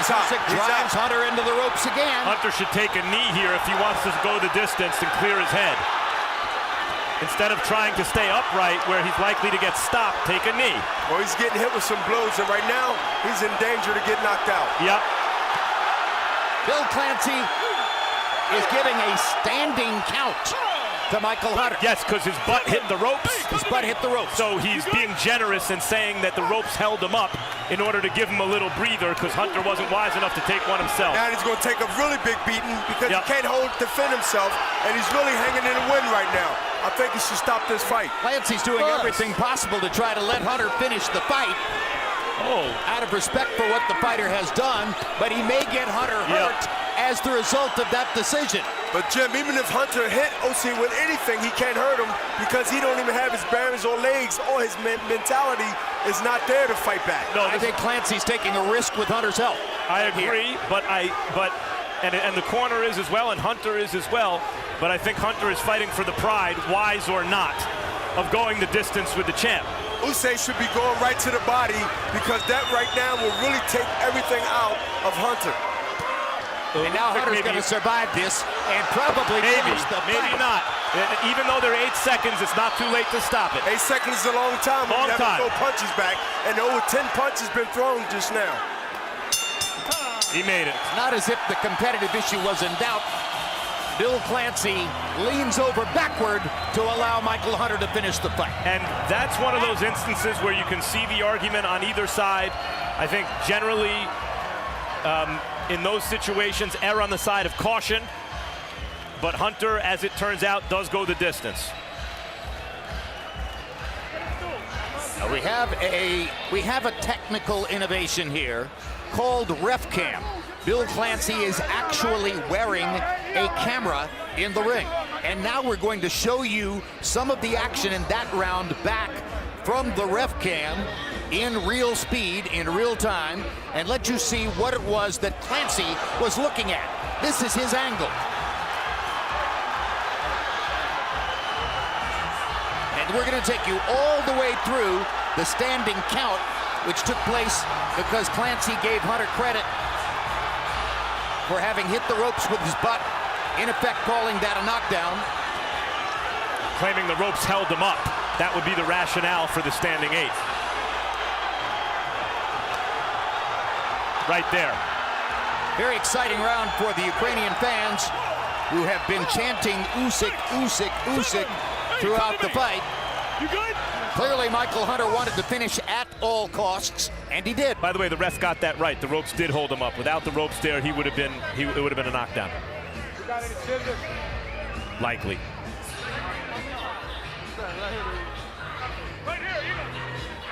Usyk drives Hunter into the ropes again. Hunter should take a knee here if he wants to go the distance and clear his head. Instead of trying to stay upright where he's likely to get stopped, take a knee. Well, he's getting hit with some blows, and right now he's in danger to get knocked out. Yep. Bill Clancy is giving a standing count to Michael Hunter. Yes, because his butt hit the ropes. His butt hit the ropes. So he's being generous and saying that the ropes held him up in order to give him a little breather because Hunter wasn't wise enough to take one himself. Now he's going to take a really big beating because he can't defend himself, and he's really hanging in the wind right now. I think he should stop this fight. Clancy's doing everything possible to try to let Hunter finish the fight. Out of respect for what the fighter has done, but he may get Hunter hurt as the result of that decision. But Jim, even if Hunter hit Usyk with anything, he can't hurt him because he don't even have his bearings or legs, or his mentality is not there to fight back. No, I think Clancy's taking a risk with Hunter's help. I agree, and the corner is as well, and Hunter is as well. But I think Hunter is fighting for the pride, wise or not, of going the distance with the champ. Usyk should be going right to the body because that right now will really take everything out of Hunter. And now Hunter's going to survive this and probably finish the fight. Maybe not. Even though there are 8 seconds, it's not too late to stop it. 8 seconds is a long time. Long time. Throw punches back, and over 10 punches been thrown just now. He made it. It's not as if the competitive issue was in doubt. Bill Clancy leans over backward to allow Michael Hunter to finish the fight. And that's one of those instances where you can see the argument on either side. I think generally in those situations err on the side of caution, but Hunter, as it turns out, does go the distance. Now we have a technical innovation here called ref cam. Bill Clancy is actually wearing a camera in the ring. And now we're going to show you some of the action in that round back from the ref cam in real speed, in real time, and let you see what it was that Clancy was looking at. This is his angle. And we're going to take you all the way through the standing count, which took place because Clancy gave Hunter credit for having hit the ropes with his butt, in effect calling that a knockdown. Claiming the ropes held him up. That would be the rationale for the standing 8. Right there. Very exciting round for the Ukrainian fans who have been chanting Usyk, Usyk, Usyk throughout the fight. You good? Clearly Michael Hunter wanted to finish at all costs, and he did. By the way, the ref got that right. The ropes did hold him up. Without the ropes there, it would have been a knockdown. You got any scissors? Likely. Right here, you go.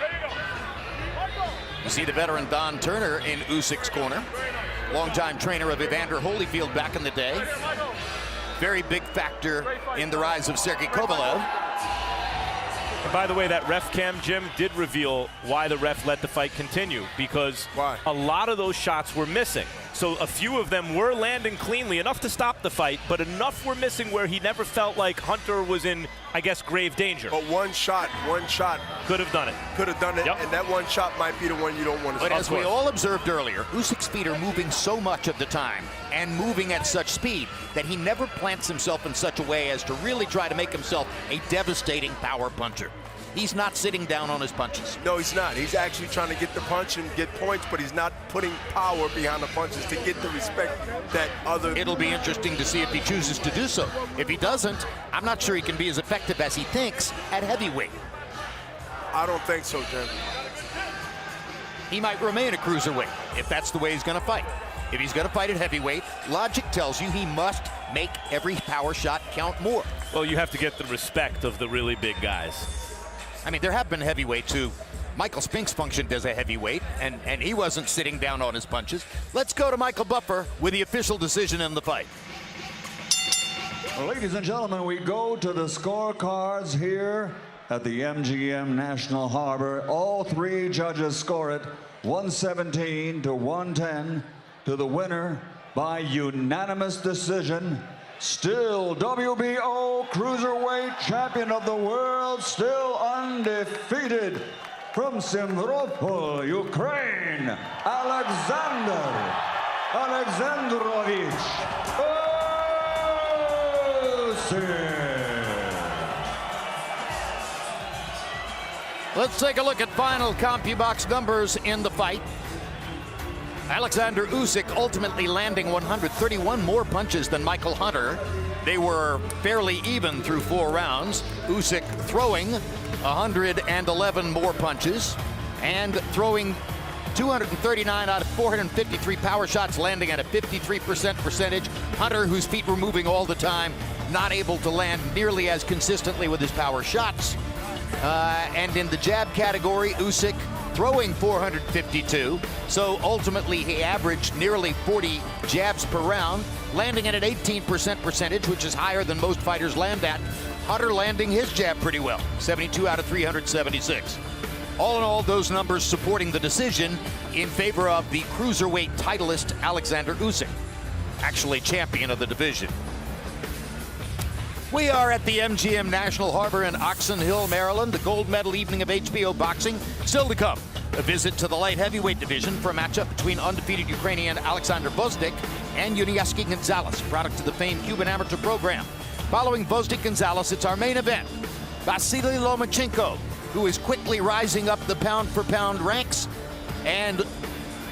There you go. You see the veteran Don Turner in Usyk's corner. Longtime trainer of Evander Holyfield back in the day. Very big factor in the rise of Sergey Kovalev. And by the way, that ref cam, Jim, did reveal why the ref let the fight continue, because a lot of those shots were missing. So a few of them were landing cleanly, enough to stop the fight, but enough were missing where he never felt like Hunter was in, I guess, grave danger. But one shot could have done it. Could have done it, Yep. and that one shot might be the one you don't want to But stop. as we all observed earlier, Usyk's feet are moving so much of the time and moving at such speed that he never plants himself in such a way as to really try to make himself a devastating power puncher. He's not sitting down on his punches. No, he's not. He's actually trying to get the punch and get points, but he's not putting power behind the punches to get the respect that other... It'll be interesting to see if he chooses to do so. If he doesn't, I'm not sure he can be as effective as he thinks at heavyweight. I don't think so, Jim. He might remain a cruiserweight if that's the way he's going to fight. If he's going to fight at heavyweight, logic tells you he must make every power shot count more. Well, you have to get the respect of the really big guys. I mean, there have been heavyweights who Michael Spinks functioned as a heavyweight, and he wasn't sitting down on his punches. Let's go to Michael Buffer with the official decision in the fight. Ladies and gentlemen, we go to the scorecards here at the MGM National Harbor. All three judges score it 117 to 110 to the winner by unanimous decision. Still WBO Cruiserweight Champion of the World, still undefeated, from Simferopol, Ukraine, Alexander Alexandrovich Usyk. Let's take a look at final CompuBox numbers in the fight. Alexandr Usyk ultimately landing 131 more punches than Michael Hunter. They were fairly even through 4 rounds. Usyk throwing 111 more punches and throwing 239 out of 453 power shots, landing at a 53% percentage. Hunter, whose feet were moving all the time, not able to land nearly as consistently with his power shots. And in the jab category, Usyk throwing 452, so ultimately he averaged nearly 40 jabs per round, landing at an 18% percentage, which is higher than most fighters land at. Hunter landing his jab pretty well, 72 out of 376. All in all, those numbers supporting the decision in favor of the cruiserweight titleist Alexandr Usyk, actually champion of the division. We are at the MGM National Harbor in Oxon Hill, Maryland, the gold medal evening of HBO boxing. Still to come, a visit to the light heavyweight division for a matchup between undefeated Ukrainian Alexander Ussyk and Usyk Gonzalez, product of the famed Cuban amateur program. Following Ussyk Gonzalez, it's our main event. Vasily Lomachenko, who is quickly rising up the pound-for-pound ranks and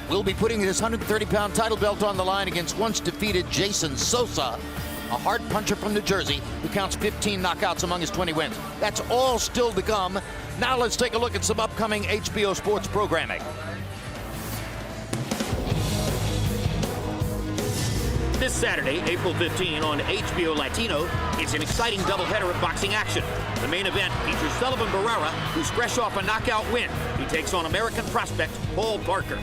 will be putting his 130-pound title belt on the line against once-defeated Jason Sosa, a hard puncher from New Jersey who counts 15 knockouts among his 20 wins. That's all still to come. Now let's take a look at some upcoming HBO sports programming. This Saturday, April 15, on HBO Latino, it's an exciting doubleheader of boxing action. The main event features Sullivan Barrera, who's fresh off a knockout win. He takes on American prospect Paul Barker.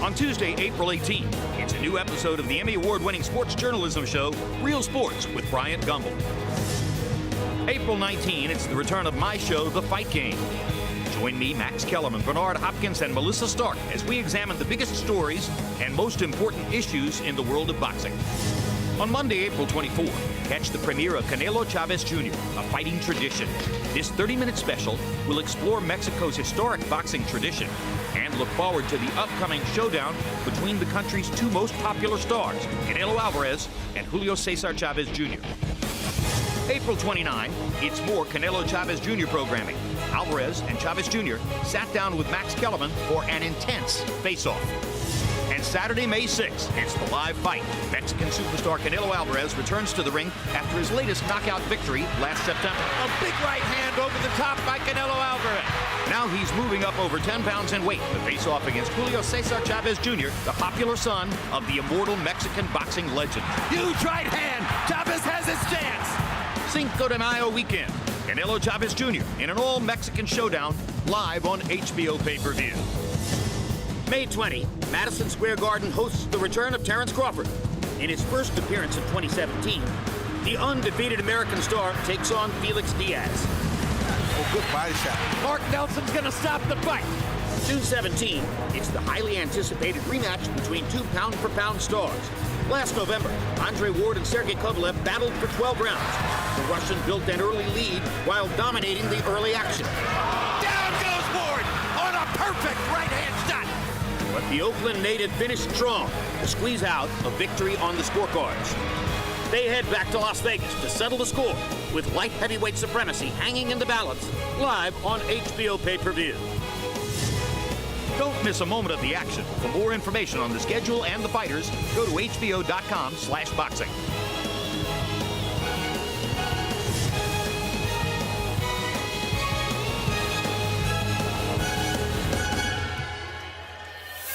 On Tuesday, April 18, it's a new episode of the Emmy Award-winning sports journalism show, Real Sports with Bryant Gumbel. April 19, it's the return of my show, The Fight Game. Join me, Max Kellerman, Bernard Hopkins, and Melissa Stark as we examine the biggest stories and most important issues in the world of boxing. On Monday, April 24, catch the premiere of Canelo Chavez Jr., A Fighting Tradition. This 30-minute special will explore Mexico's historic boxing tradition and look forward to the upcoming showdown between the country's 2 most popular stars, Canelo Alvarez and Julio Cesar Chavez Jr. April 29, it's more Canelo Chavez Jr. programming. Alvarez and Chavez Jr. sat down with Max Kellerman for an intense face-off. And Saturday, May 6th, it's the live fight. Mexican superstar Canelo Alvarez returns to the ring after his latest knockout victory last September. A big right hand over the top by Canelo Alvarez. Now he's moving up over 10 pounds in weight to face off against Julio Cesar Chavez Jr., the popular son of the immortal Mexican boxing legend. Huge right hand. Chavez has his chance. Cinco de Mayo weekend. Canelo Chavez Jr. in an all-Mexican showdown live on HBO pay-per-view. May 20, Madison Square Garden hosts the return of Terence Crawford. In his first appearance in 2017, the undefeated American star takes on Felix Diaz. Oh, good body shot. Mark Nelson's gonna stop the fight. June 17, it's the highly anticipated rematch between two pound-for-pound stars. Last November, Andre Ward and Sergey Kovalev battled for 12 rounds. The Russian built an early lead while dominating the early action. Down goes Ward on a perfect right-hand shot. But the Oakland native finished strong to squeeze out a victory on the scorecards. They head back to Las Vegas to settle the score with light heavyweight supremacy hanging in the balance, live on HBO pay-per-view. Don't miss a moment of the action. For more information on the schedule and the fighters, go to hbo.com/boxing.